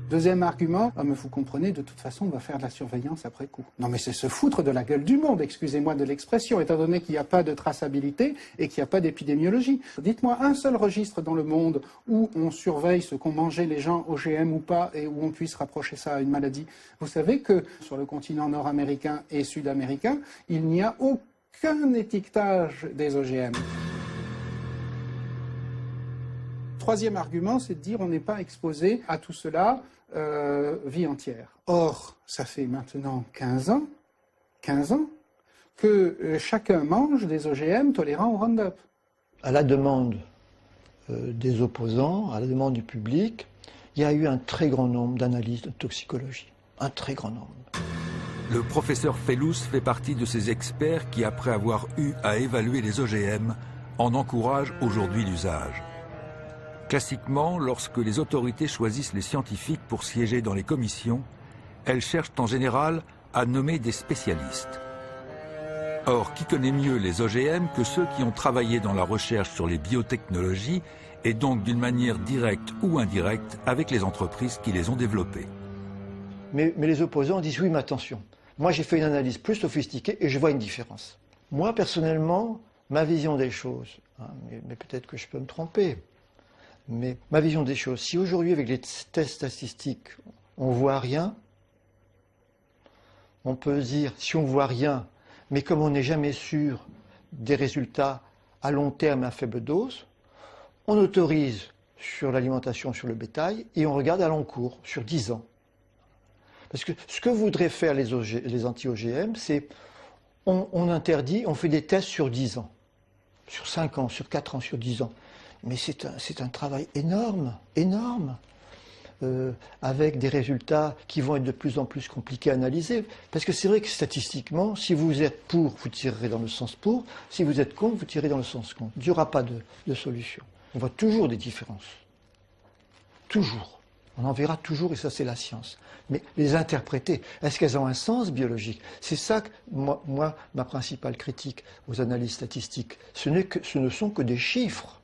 Deuxième argument, mais vous comprenez, de toute façon, on va faire de la surveillance après coup. Non, mais c'est se foutre de la gueule du monde, excusez-moi de l'expression, étant donné qu'il n'y a pas de traçabilité et qu'il n'y a pas d'épidémiologie. Dites-moi un seul registre dans le monde où on surveille ce qu'ont mangé les gens, OGM ou pas, et où on puisse rapprocher ça à une maladie. Vous savez que sur le continent nord-américain et sud-américain, il n'y a aucun étiquetage des OGM. Troisième argument, c'est de dire on n'est pas exposé à tout cela vie entière. Or, ça fait maintenant 15 ans que chacun mange des OGM tolérants au Roundup. À la demande des opposants, à la demande du public, il y a eu un très grand nombre d'analyses de toxicologie. Un très grand nombre. Le professeur Fellous fait partie de ces experts qui, après avoir eu à évaluer les OGM, en encouragent aujourd'hui l'usage. Classiquement, lorsque les autorités choisissent les scientifiques pour siéger dans les commissions, elles cherchent en général à nommer des spécialistes. Or, qui connaît mieux les OGM que ceux qui ont travaillé dans la recherche sur les biotechnologies et donc d'une manière directe ou indirecte avec les entreprises qui les ont développées. Mais les opposants disent oui, mais attention, moi j'ai fait une analyse plus sophistiquée et je vois une différence. Moi personnellement, ma vision des choses, mais peut-être que je peux me tromper, mais ma vision des choses, si aujourd'hui avec les tests statistiques on ne voit rien, on peut dire si on ne voit rien, mais comme on n'est jamais sûr des résultats à long terme à faible dose, on autorise sur l'alimentation sur le bétail et on regarde à long cours, sur 10 ans. Parce que ce que voudraient faire les anti-OGM, c'est on interdit, on fait des tests sur 10 ans, sur 5 ans, sur 4 ans, sur 10 ans. Mais c'est un travail énorme, avec des résultats qui vont être de plus en plus compliqués à analyser. Parce que c'est vrai que statistiquement, si vous êtes pour, vous tirerez dans le sens pour, si vous êtes contre, vous tirez dans le sens contre. Il n'y aura pas de solution. On voit toujours des différences. Toujours. On en verra toujours, et ça c'est la science. Mais les interpréter, est-ce qu'elles ont un sens biologique? C'est ça que, moi, ma principale critique aux analyses statistiques. Ce ne sont que des chiffres.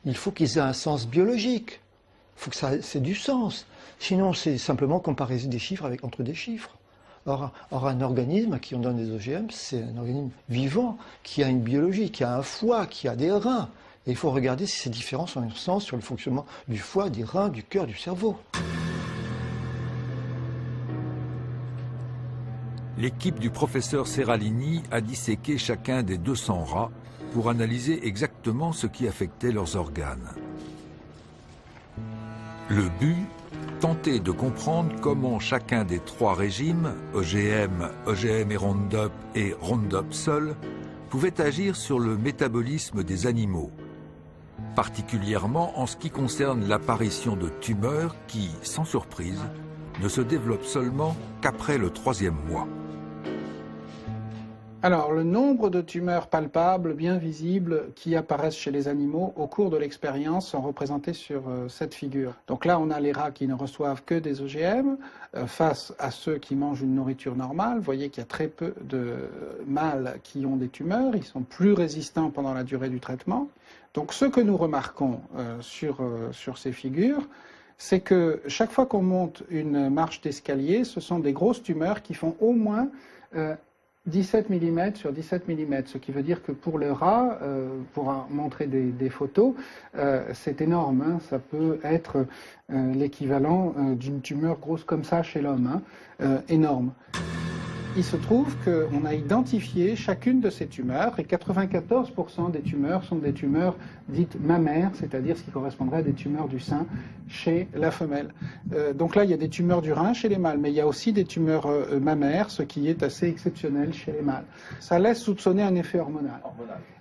Il faut qu'ils aient un sens biologique. Il faut que ça ait du sens. Sinon, c'est simplement comparer des chiffres entre des chiffres. Or, un organisme à qui on donne des OGM, c'est un organisme vivant, qui a une biologie, qui a un foie, qui a des reins. Et il faut regarder si ces différences ont un sens sur le fonctionnement du foie, des reins, du cœur, du cerveau. L'équipe du professeur Seralini a disséqué chacun des 200 rats pour analyser exactement ce qui affectait leurs organes. Le but, tenter de comprendre comment chacun des 3 régimes, OGM, OGM et Roundup et Roundup seul, pouvait agir sur le métabolisme des animaux, particulièrement en ce qui concerne l'apparition de tumeurs qui, sans surprise, ne se développent seulement qu'après le 3e mois. Alors, le nombre de tumeurs palpables, bien visibles, qui apparaissent chez les animaux au cours de l'expérience sont représentés sur cette figure. Donc là, on a les rats qui ne reçoivent que des OGM face à ceux qui mangent une nourriture normale. Vous voyez qu'il y a très peu de mâles qui ont des tumeurs. Ils sont plus résistants pendant la durée du traitement. Donc, ce que nous remarquons sur ces figures, c'est que chaque fois qu'on monte une marche d'escalier, ce sont des grosses tumeurs qui font au moins 17 mm sur 17 mm, ce qui veut dire que pour le rat, pour montrer des photos, c'est énorme, hein, ça peut être l'équivalent d'une tumeur grosse comme ça chez l'homme, énorme. il se trouve qu'on a identifié chacune de ces tumeurs, et 94% des tumeurs sont des tumeurs dites mammaires, c'est-à-dire ce qui correspondrait à des tumeurs du sein chez la femelle. Donc là, il y a des tumeurs du rein chez les mâles, mais il y a aussi des tumeurs mammaires, ce qui est assez exceptionnel chez les mâles. Ça laisse soupçonner un effet hormonal.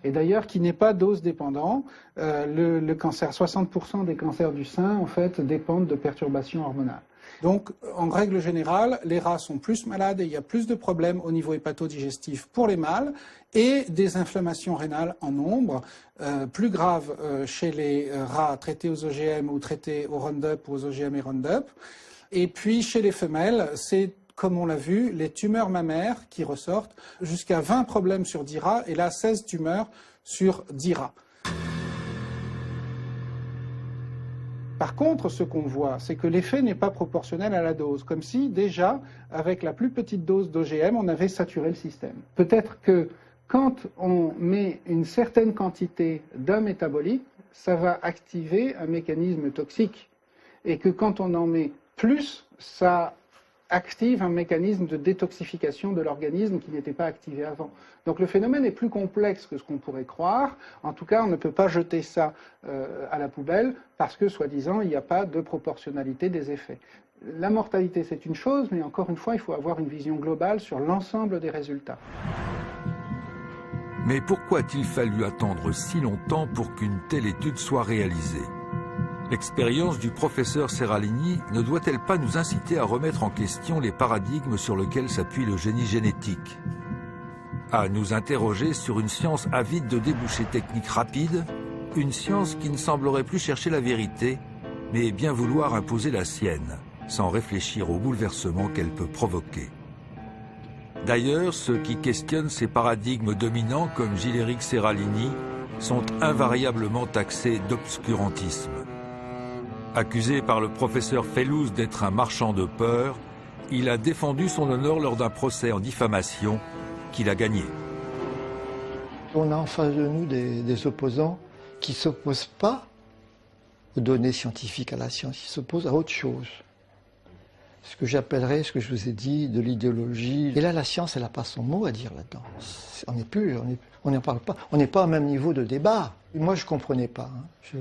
Et d'ailleurs, qui n'est pas dose dépendant. Le cancer, 60% des cancers du sein, en fait, dépendent de perturbations hormonales. Donc, en règle générale, les rats sont plus malades et il y a plus de problèmes au niveau hépatodigestif pour les mâles et des inflammations rénales en nombre, plus graves chez les rats traités aux OGM ou traités au Roundup ou aux OGM et Roundup. Et puis, chez les femelles, c'est, comme on l'a vu, les tumeurs mammaires qui ressortent, jusqu'à 20 problèmes sur 10 rats et là, 16 tumeurs sur 10 rats. Par contre, ce qu'on voit, c'est que l'effet n'est pas proportionnel à la dose, comme si déjà, avec la plus petite dose d'OGM, on avait saturé le système. Peut-être que quand on met une certaine quantité d'un métabolite, ça va activer un mécanisme toxique, et que quand on en met plus, ça active un mécanisme de détoxification de l'organisme qui n'était pas activé avant. Donc le phénomène est plus complexe que ce qu'on pourrait croire. En tout cas, on ne peut pas jeter ça à la poubelle parce que, soi-disant, il n'y a pas de proportionnalité des effets. La mortalité, c'est une chose, mais encore une fois, il faut avoir une vision globale sur l'ensemble des résultats. Mais pourquoi a-t-il fallu attendre si longtemps pour qu'une telle étude soit réalisée ? L'expérience du professeur Seralini ne doit-elle pas nous inciter à remettre en question les paradigmes sur lesquels s'appuie le génie génétique ? À nous interroger sur une science avide de débouchés techniques rapides, une science qui ne semblerait plus chercher la vérité, mais bien vouloir imposer la sienne, sans réfléchir au bouleversement qu'elle peut provoquer. D'ailleurs, ceux qui questionnent ces paradigmes dominants, comme Gilles-Éric Seralini, sont invariablement taxés d'obscurantisme. Accusé par le professeur Fellouz d'être un marchand de peur, il a défendu son honneur lors d'un procès en diffamation qu'il a gagné. On a en face de nous des opposants qui ne s'opposent pas aux données scientifiques, à la science, ils s'opposent à autre chose. Ce que j'appellerais, ce que je vous ai dit, de l'idéologie. Et là, la science, elle n'a pas son mot à dire là-dedans. On n'en parle pas. On n'est pas au même niveau de débat. Moi, je ne comprenais pas.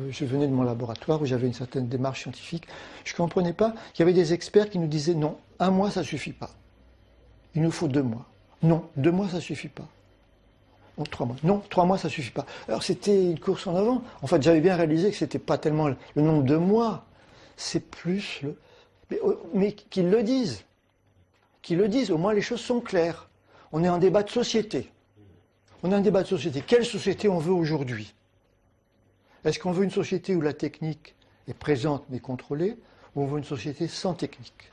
Je venais de mon laboratoire où j'avais une certaine démarche scientifique. Je ne comprenais pas qu'il y avait des experts qui nous disaient non, 1 mois, ça ne suffit pas. Il nous faut 2 mois. Non, 2 mois, ça ne suffit pas. Oh, 3 mois. Non, 3 mois, ça ne suffit pas. Alors, c'était une course en avant. En fait, j'avais bien réalisé que ce n'était pas tellement le nombre de mois, c'est plus le... Mais qu'ils le disent. Qu'ils le disent, au moins les choses sont claires. On est en débat de société. On est en débat de société. Quelle société on veut aujourd'hui ? Est-ce qu'on veut une société où la technique est présente mais contrôlée, ou on veut une société sans technique ?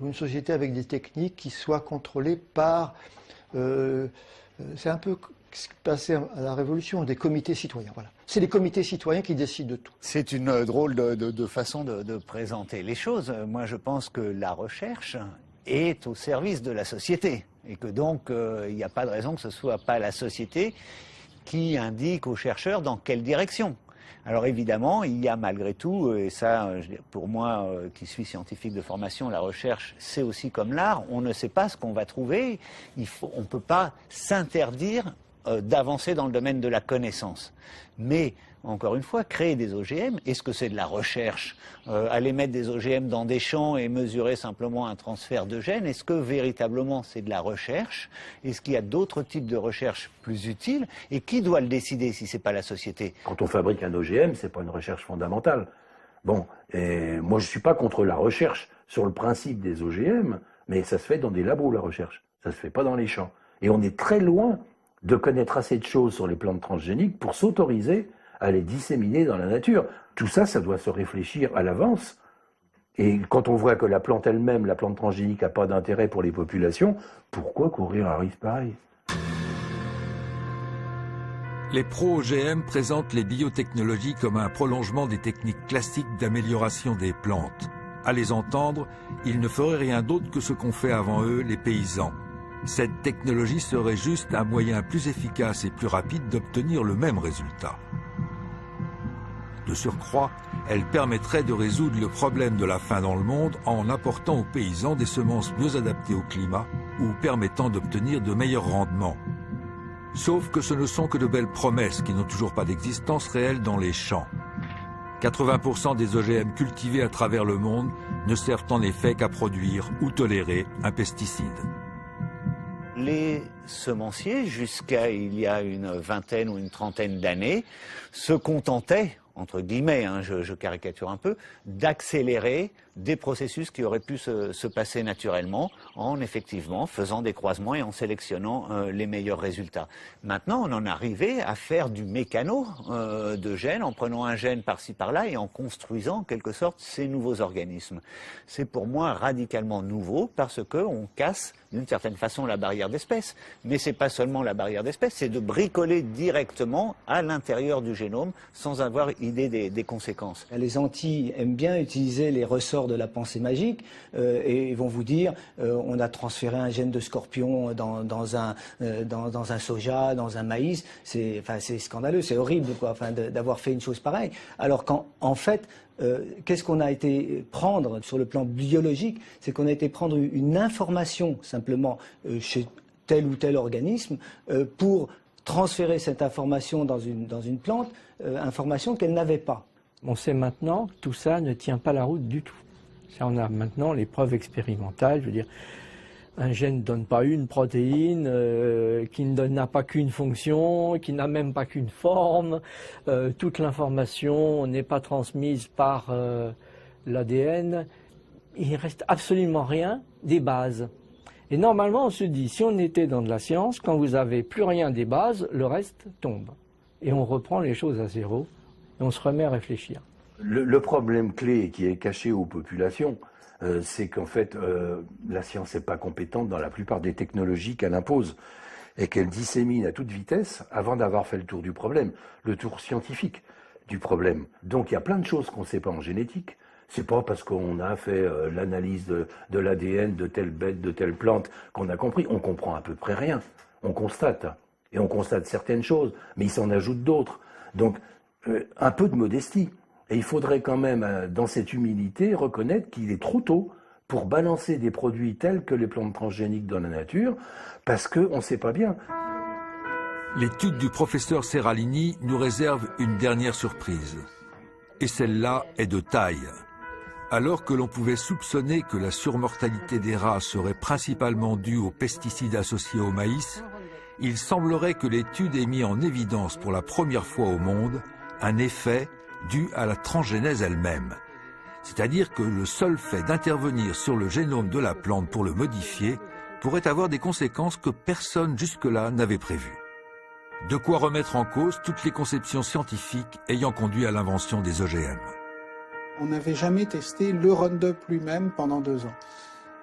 Ou une société avec des techniques qui soient contrôlées par... c'est un peu ce qui passait à la Révolution, des comités citoyens. Voilà. C'est les comités citoyens qui décident de tout. C'est une drôle de façon de présenter les choses. Moi, je pense que la recherche est au service de la société. Et que donc, il n'y a pas de raison que ce ne soit pas la société qui indique aux chercheurs dans quelle direction. Alors évidemment, il y a malgré tout, et ça, pour moi qui suis scientifique de formation, la recherche, c'est aussi comme l'art, on ne sait pas ce qu'on va trouver, on ne peut pas s'interdire d'avancer dans le domaine de la connaissance. Mais, encore une fois, créer des OGM, est-ce que c'est de la recherche ? Aller mettre des OGM dans des champs et mesurer simplement un transfert de gènes, est-ce que véritablement c'est de la recherche ? Est-ce qu'il y a d'autres types de recherche plus utiles ? Et qui doit le décider si ce n'est pas la société ? Quand on fabrique un OGM, ce n'est pas une recherche fondamentale. Bon, et moi je ne suis pas contre la recherche sur le principe des OGM, mais ça se fait dans des labos la recherche, ça ne se fait pas dans les champs. Et on est très loin de connaître assez de choses sur les plantes transgéniques pour s'autoriser à les disséminer dans la nature. Tout ça, ça doit se réfléchir à l'avance. Et quand on voit que la plante elle-même, la plante transgénique, n'a pas d'intérêt pour les populations, pourquoi courir un risque pareil ? Les pro-OGM présentent les biotechnologies comme un prolongement des techniques classiques d'amélioration des plantes. À les entendre, ils ne feraient rien d'autre que ce qu'ont fait avant eux les paysans. Cette technologie serait juste un moyen plus efficace et plus rapide d'obtenir le même résultat. De surcroît, elle permettrait de résoudre le problème de la faim dans le monde en apportant aux paysans des semences mieux adaptées au climat ou permettant d'obtenir de meilleurs rendements. Sauf que ce ne sont que de belles promesses qui n'ont toujours pas d'existence réelle dans les champs. 80% des OGM cultivés à travers le monde ne servent en effet qu'à produire ou tolérer un pesticide. Les semenciers, jusqu'à il y a une vingtaine ou une trentaine d'années, se contentaient, entre guillemets, je caricature un peu, d'accélérer des processus qui auraient pu se passer naturellement en effectivement faisant des croisements et en sélectionnant les meilleurs résultats. Maintenant, on en est arrivé à faire du mécano de gènes, en prenant un gène par-ci par-là et en construisant en quelque sorte ces nouveaux organismes. C'est pour moi radicalement nouveau parce qu'on casse d'une certaine façon la barrière d'espèce. Mais c'est pas seulement la barrière d'espèce, c'est de bricoler directement à l'intérieur du génome sans avoir idée des conséquences. Les Antilles aiment bien utiliser les ressorts de la pensée magique et ils vont vous dire on a transféré un gène de scorpion dans un soja, dans un maïs. C'est scandaleux, c'est horrible quoi, d'avoir fait une chose pareille. Alors qu'en fait, qu'est-ce qu'on a été prendre sur le plan biologique? C'est qu'on a été prendre une information simplement chez tel ou tel organisme pour transférer cette information dans une plante, information qu'elle n'avait pas. On sait maintenant que tout ça ne tient pas la route du tout. On a maintenant les preuves expérimentales, je veux dire, un gène ne donne pas une protéine, qui n'a pas qu'une fonction, qui n'a même pas qu'une forme, toute l'information n'est pas transmise par l'ADN, il ne reste absolument rien des bases. Et normalement on se dit, si on était dans de la science, quand vous n'avez plus rien des bases, le reste tombe. Et on reprend les choses à zéro, et on se remet à réfléchir. Le problème clé qui est caché aux populations, c'est qu'en fait, la science n'est pas compétente dans la plupart des technologies qu'elle impose et qu'elle dissémine à toute vitesse avant d'avoir fait le tour du problème, le tour scientifique du problème. Donc il y a plein de choses qu'on ne sait pas en génétique. C'est pas parce qu'on a fait l'analyse de l'ADN de telle bête, de telle plante qu'on a compris. On comprend à peu près rien. On constate. Et on constate certaines choses, mais il s'en ajoute d'autres. Donc un peu de modestie. Et il faudrait quand même, dans cette humilité, reconnaître qu'il est trop tôt pour balancer des produits tels que les plantes transgéniques dans la nature, parce qu'on ne sait pas bien. L'étude du professeur Seralini nous réserve une dernière surprise. Et celle-là est de taille. Alors que l'on pouvait soupçonner que la surmortalité des rats serait principalement due aux pesticides associés au maïs, il semblerait que l'étude ait mis en évidence pour la première fois au monde un effet dû à la transgénèse elle-même. C'est-à-dire que le seul fait d'intervenir sur le génome de la plante pour le modifier pourrait avoir des conséquences que personne jusque-là n'avait prévues. De quoi remettre en cause toutes les conceptions scientifiques ayant conduit à l'invention des OGM. On n'avait jamais testé le Roundup lui-même pendant 2 ans.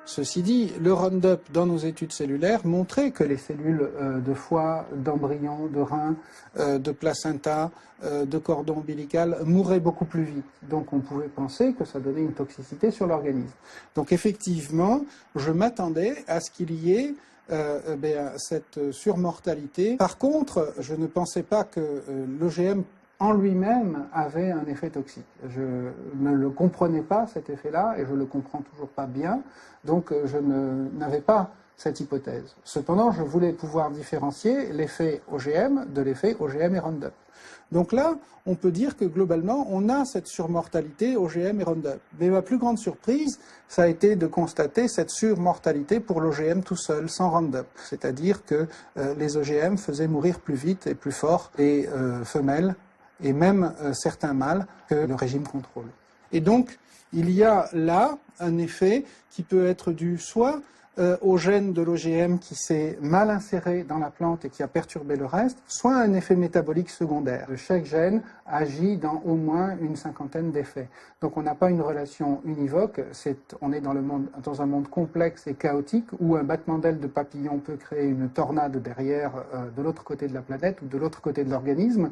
Ceci dit, le Roundup dans nos études cellulaires montrait que les cellules de foie, d'embryon, de rein, de placenta, de cordon ombilical mouraient beaucoup plus vite. Donc on pouvait penser que ça donnait une toxicité sur l'organisme. Donc effectivement, je m'attendais à ce qu'il y ait cette surmortalité. Par contre, je ne pensais pas que l'OGM en lui-même avait un effet toxique. Je ne le comprenais pas, cet effet-là, et je le comprends toujours pas bien, donc je n'avais pas cette hypothèse. Cependant, je voulais pouvoir différencier l'effet OGM de l'effet OGM et Roundup. Donc là, on peut dire que globalement, on a cette surmortalité OGM et Roundup. Mais ma plus grande surprise, ça a été de constater cette surmortalité pour l'OGM tout seul, sans Roundup. C'est-à-dire que les OGM faisaient mourir plus vite et plus fort les femelles, et même certains mâles que le régime contrôle. Et donc, il y a là un effet qui peut être dû soit au gène de l'OGM qui s'est mal inséré dans la plante et qui a perturbé le reste, soit un effet métabolique secondaire. Chaque gène agit dans au moins une cinquantaine d'effets. Donc on n'a pas une relation univoque, on est dans un monde complexe et chaotique où un battement d'aile de papillon peut créer une tornade derrière de l'autre côté de la planète ou de l'autre côté de l'organisme.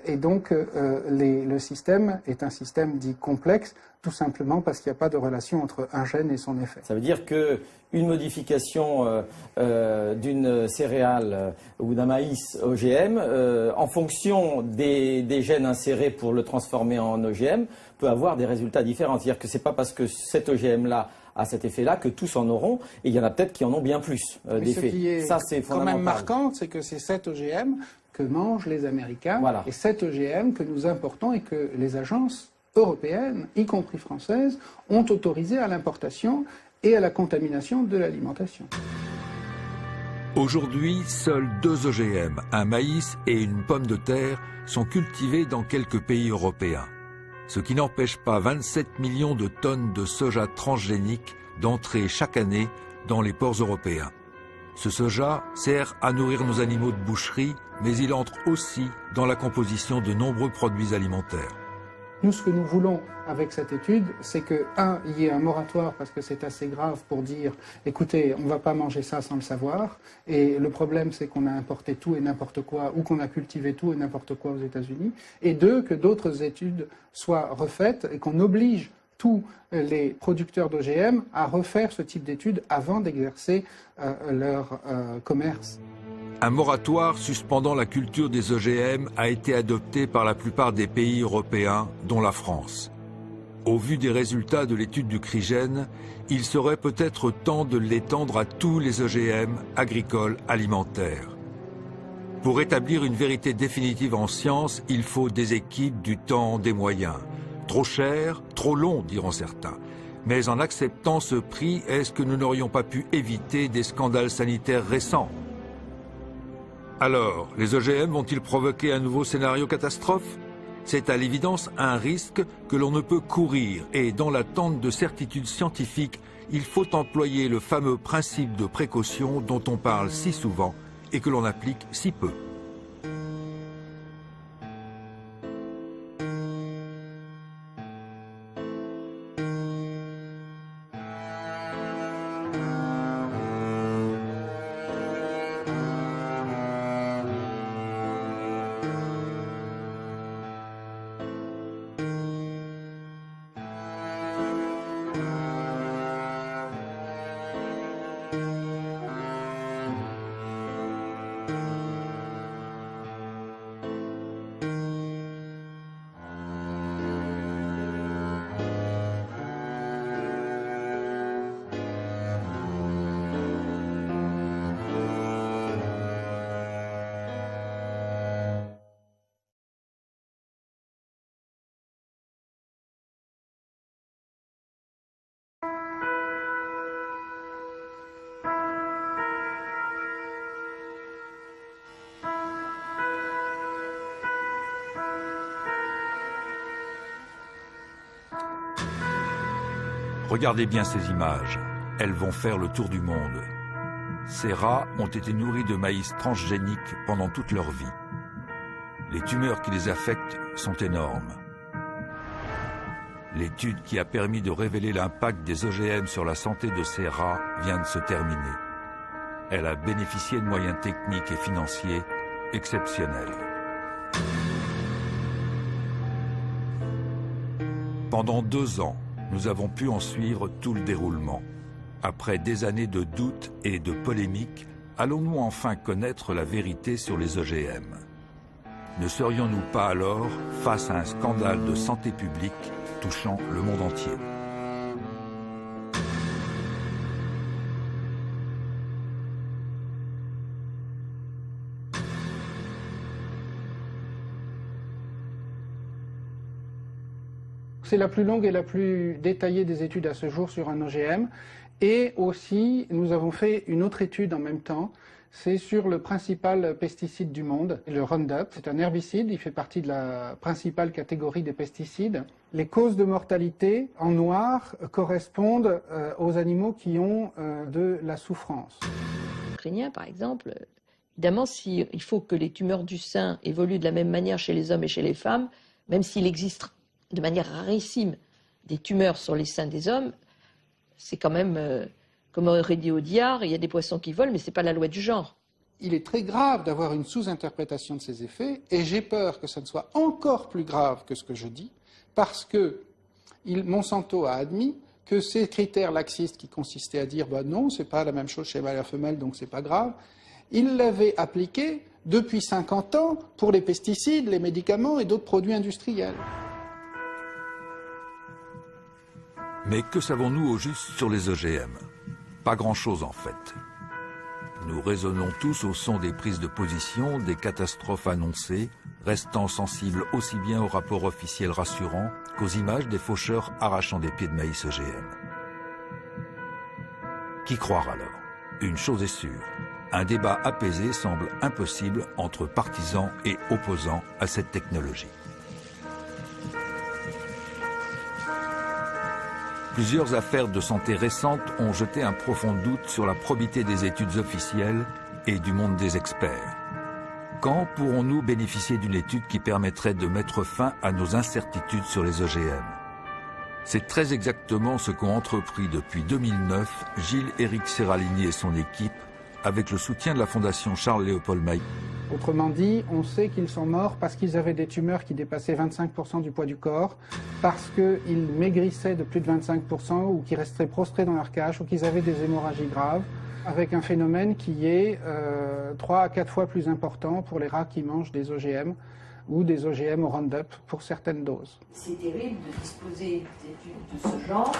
Et donc, le système est un système dit complexe, tout simplement parce qu'il n'y a pas de relation entre un gène et son effet. Ça veut dire qu'une modification d'une céréale ou d'un maïs OGM, en fonction des gènes insérés pour le transformer en OGM, peut avoir des résultats différents. C'est-à-dire que ce n'est pas parce que cet OGM-là a cet effet-là que tous en auront, et il y en a peut-être qui en ont bien plus d'effets. Ce qui est ça, c'est quand même marquant, c'est que c'est cet OGM que mangent les Américains, voilà. Et cet OGM que nous importons et que les agences européennes, y compris françaises, ont autorisé à l'importation et à la contamination de l'alimentation. Aujourd'hui, seuls 2 OGM, un maïs et une pomme de terre, sont cultivés dans quelques pays européens. Ce qui n'empêche pas 27 millions de tonnes de soja transgénique d'entrer chaque année dans les ports européens. Ce soja sert à nourrir nos animaux de boucherie, mais il entre aussi dans la composition de nombreux produits alimentaires. Nous, ce que nous voulons avec cette étude, c'est que, il y ait un moratoire parce que c'est assez grave pour dire, écoutez, on ne va pas manger ça sans le savoir. Et le problème, c'est qu'on a importé tout et n'importe quoi, ou qu'on a cultivé tout et n'importe quoi aux États-Unis. Et 2, que d'autres études soient refaites et qu'on oblige tous les producteurs d'OGM à refaire ce type d'études avant d'exercer leur commerce. Un moratoire suspendant la culture des OGM a été adopté par la plupart des pays européens, dont la France. Au vu des résultats de l'étude du CRIGEN, il serait peut-être temps de l'étendre à tous les OGM agricoles alimentaires. Pour établir une vérité définitive en science, il faut des équipes, du temps, des moyens. Trop cher, trop long, diront certains. Mais en acceptant ce prix, est-ce que nous n'aurions pas pu éviter des scandales sanitaires récents ? Alors, les OGM vont-ils provoquer un nouveau scénario catastrophe? C'est à l'évidence un risque que l'on ne peut courir et dans l'attente de certitudes scientifiques, il faut employer le fameux principe de précaution dont on parle si souvent et que l'on applique si peu. Regardez bien ces images, elles vont faire le tour du monde. Ces rats ont été nourris de maïs transgénique pendant toute leur vie. Les tumeurs qui les affectent sont énormes. L'étude qui a permis de révéler l'impact des OGM sur la santé de ces rats vient de se terminer. Elle a bénéficié de moyens techniques et financiers exceptionnels. Pendant 2 ans, nous avons pu en suivre tout le déroulement. Après des années de doutes et de polémiques, allons-nous enfin connaître la vérité sur les OGM? Ne serions-nous pas alors face à un scandale de santé publique touchant le monde entier? C'est la plus longue et la plus détaillée des études à ce jour sur un OGM. Et aussi, nous avons fait une autre étude en même temps. C'est sur le principal pesticide du monde, le Roundup. C'est un herbicide, il fait partie de la principale catégorie des pesticides. Les causes de mortalité en noir correspondent aux animaux qui ont de la souffrance. Ukrainien, par exemple, évidemment, il faut que les tumeurs du sein évoluent de la même manière chez les hommes et chez les femmes, même s'il existe de manière rarissime des tumeurs sur les seins des hommes, c'est quand même, comme aurait dit Audiard, il y a des poissons qui volent, mais ce n'est pas la loi du genre. il est très grave d'avoir une sous-interprétation de ces effets, et j'ai peur que ça ne soit encore plus grave que ce que je dis, parce que Monsanto a admis que ces critères laxistes qui consistaient à dire bah non, c'est pas la même chose chez mâle et femelle, donc c'est pas grave, il l'avait appliqué depuis 50 ans pour les pesticides, les médicaments et d'autres produits industriels. Mais que savons-nous au juste sur les OGM? Pas grand-chose en fait. Nous raisonnons tous au son des prises de position, des catastrophes annoncées, restant sensibles aussi bien aux rapports officiels rassurants qu'aux images des faucheurs arrachant des pieds de maïs OGM. Qui croire alors? Une chose est sûre, un débat apaisé semble impossible entre partisans et opposants à cette technologie. Plusieurs affaires de santé récentes ont jeté un profond doute sur la probité des études officielles et du monde des experts. Quand pourrons-nous bénéficier d'une étude qui permettrait de mettre fin à nos incertitudes sur les OGM? C'est très exactement ce qu'ont entrepris depuis 2009 Gilles-Éric Serralini et son équipe, avec le soutien de la Fondation Charles-Léopold Maillet. Autrement dit, on sait qu'ils sont morts parce qu'ils avaient des tumeurs qui dépassaient 25% du poids du corps, parce qu'ils maigrissaient de plus de 25% ou qu'ils restaient prostrés dans leur cage ou qu'ils avaient des hémorragies graves, avec un phénomène qui est 3 à 4 fois plus important pour les rats qui mangent des OGM ou des OGM au Roundup pour certaines doses. C'est terrible de disposer d'études de ce genre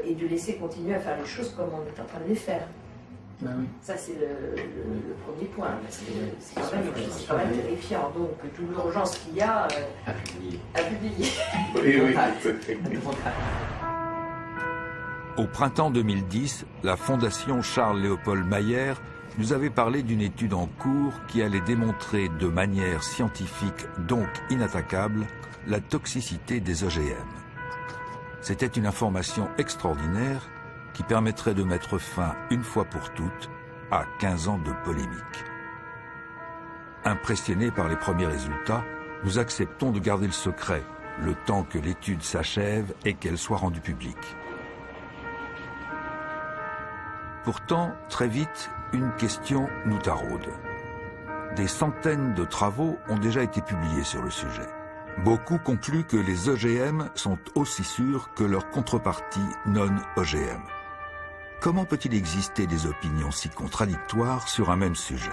et de laisser continuer à faire les choses comme on est en train de les faire. Ben oui. Ça, c'est le premier point, parce que c'est quand même terrifiant. Donc, toute l'urgence qu'il y a à publier. Oui, oui. Au printemps 2010, la Fondation Charles-Léopold Mayer nous avait parlé d'une étude en cours qui allait démontrer de manière scientifique, donc inattaquable, la toxicité des OGM. C'était une information extraordinaire qui permettrait de mettre fin, une fois pour toutes, à 15 ans de polémique. Impressionnés par les premiers résultats, nous acceptons de garder le secret, le temps que l'étude s'achève et qu'elle soit rendue publique. Pourtant, très vite, une question nous taraude. Des centaines de travaux ont déjà été publiés sur le sujet. Beaucoup concluent que les OGM sont aussi sûrs que leur contrepartie non-OGM. Comment peut-il exister des opinions si contradictoires sur un même sujet?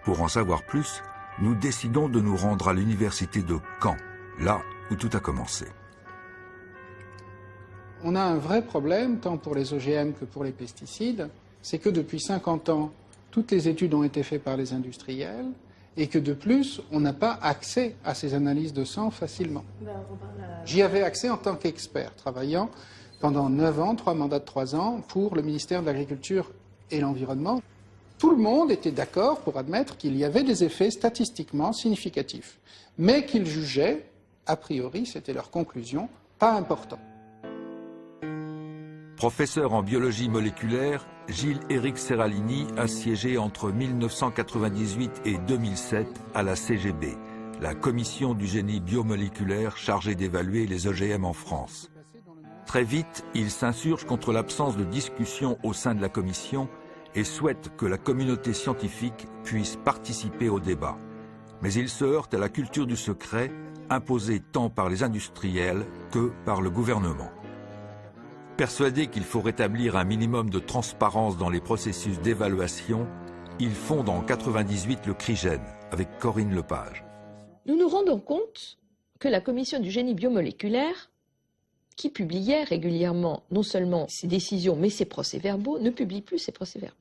Pour en savoir plus, nous décidons de nous rendre à l'université de Caen, là où tout a commencé. On a un vrai problème, tant pour les OGM que pour les pesticides, c'est que depuis 50 ans, toutes les études ont été faites par les industriels et que de plus, on n'a pas accès à ces analyses de sang facilement. J'y avais accès en tant qu'expert, travaillant pendant 9 ans, 3 mandats de 3 ans, pour le ministère de l'Agriculture et l'Environnement. Tout le monde était d'accord pour admettre qu'il y avait des effets statistiquement significatifs, mais qu'ils jugeaient, a priori, c'était leur conclusion, pas importants. Professeur en biologie moléculaire, Gilles-Éric Serralini a siégé entre 1998 et 2007 à la CGB, la commission du génie biomoléculaire chargée d'évaluer les OGM en France. Très vite, il s'insurge contre l'absence de discussion au sein de la commission et souhaite que la communauté scientifique puisse participer au débat. Mais il se heurte à la culture du secret, imposée tant par les industriels que par le gouvernement. Persuadé qu'il faut rétablir un minimum de transparence dans les processus d'évaluation, il fonde en 1998 le CRIGEN avec Corinne Lepage. Nous nous rendons compte que la commission du génie biomoléculaire, qui publiait régulièrement non seulement ses décisions mais ses procès-verbaux, ne publie plus ses procès-verbaux.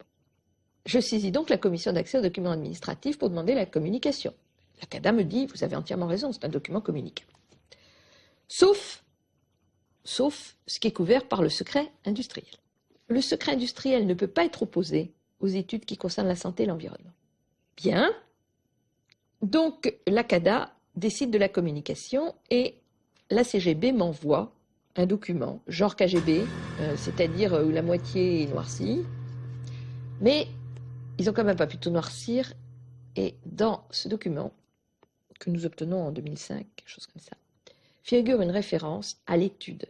Je saisis donc la commission d'accès aux documents administratifs pour demander la communication. La CADA me dit, vous avez entièrement raison, c'est un document communicable. Sauf ce qui est couvert par le secret industriel. Le secret industriel ne peut pas être opposé aux études qui concernent la santé et l'environnement. Bien. Donc la CADA décide de la communication et la CGB m'envoie un document, genre KGB, c'est-à-dire où la moitié est noircie, mais ils n'ont quand même pas pu tout noircir, et dans ce document, que nous obtenons en 2005, quelque chose comme ça, figure une référence à l'étude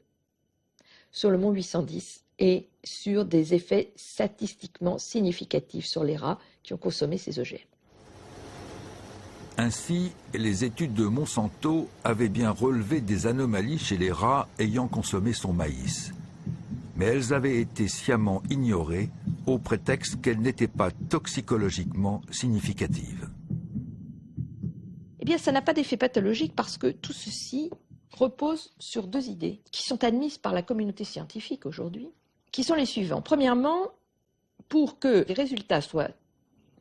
sur le Mont 810 et sur des effets statistiquement significatifs sur les rats qui ont consommé ces OGM. Ainsi, les études de Monsanto avaient bien relevé des anomalies chez les rats ayant consommé son maïs. Mais elles avaient été sciemment ignorées au prétexte qu'elles n'étaient pas toxicologiquement significatives. Eh bien, ça n'a pas d'effet pathologique parce que tout ceci repose sur deux idées qui sont admises par la communauté scientifique aujourd'hui, qui sont les suivants. Premièrement, pour que les résultats soient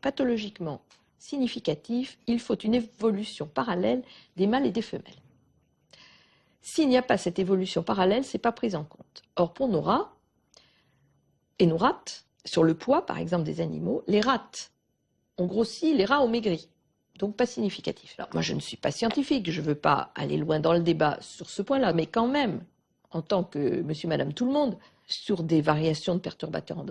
pathologiquement significatifs, il faut une évolution parallèle des mâles et des femelles. S'il n'y a pas cette évolution parallèle, ce n'est pas pris en compte. Or, pour nos rats et nos rates, sur le poids, par exemple, des animaux, les rates ont grossi, les rats ont maigri. Donc pas significatif. Alors moi je ne suis pas scientifique, je ne veux pas aller loin dans le débat sur ce point-là, mais quand même, en tant que monsieur, madame, tout le monde, sur des variations de perturbateurs endocriniens,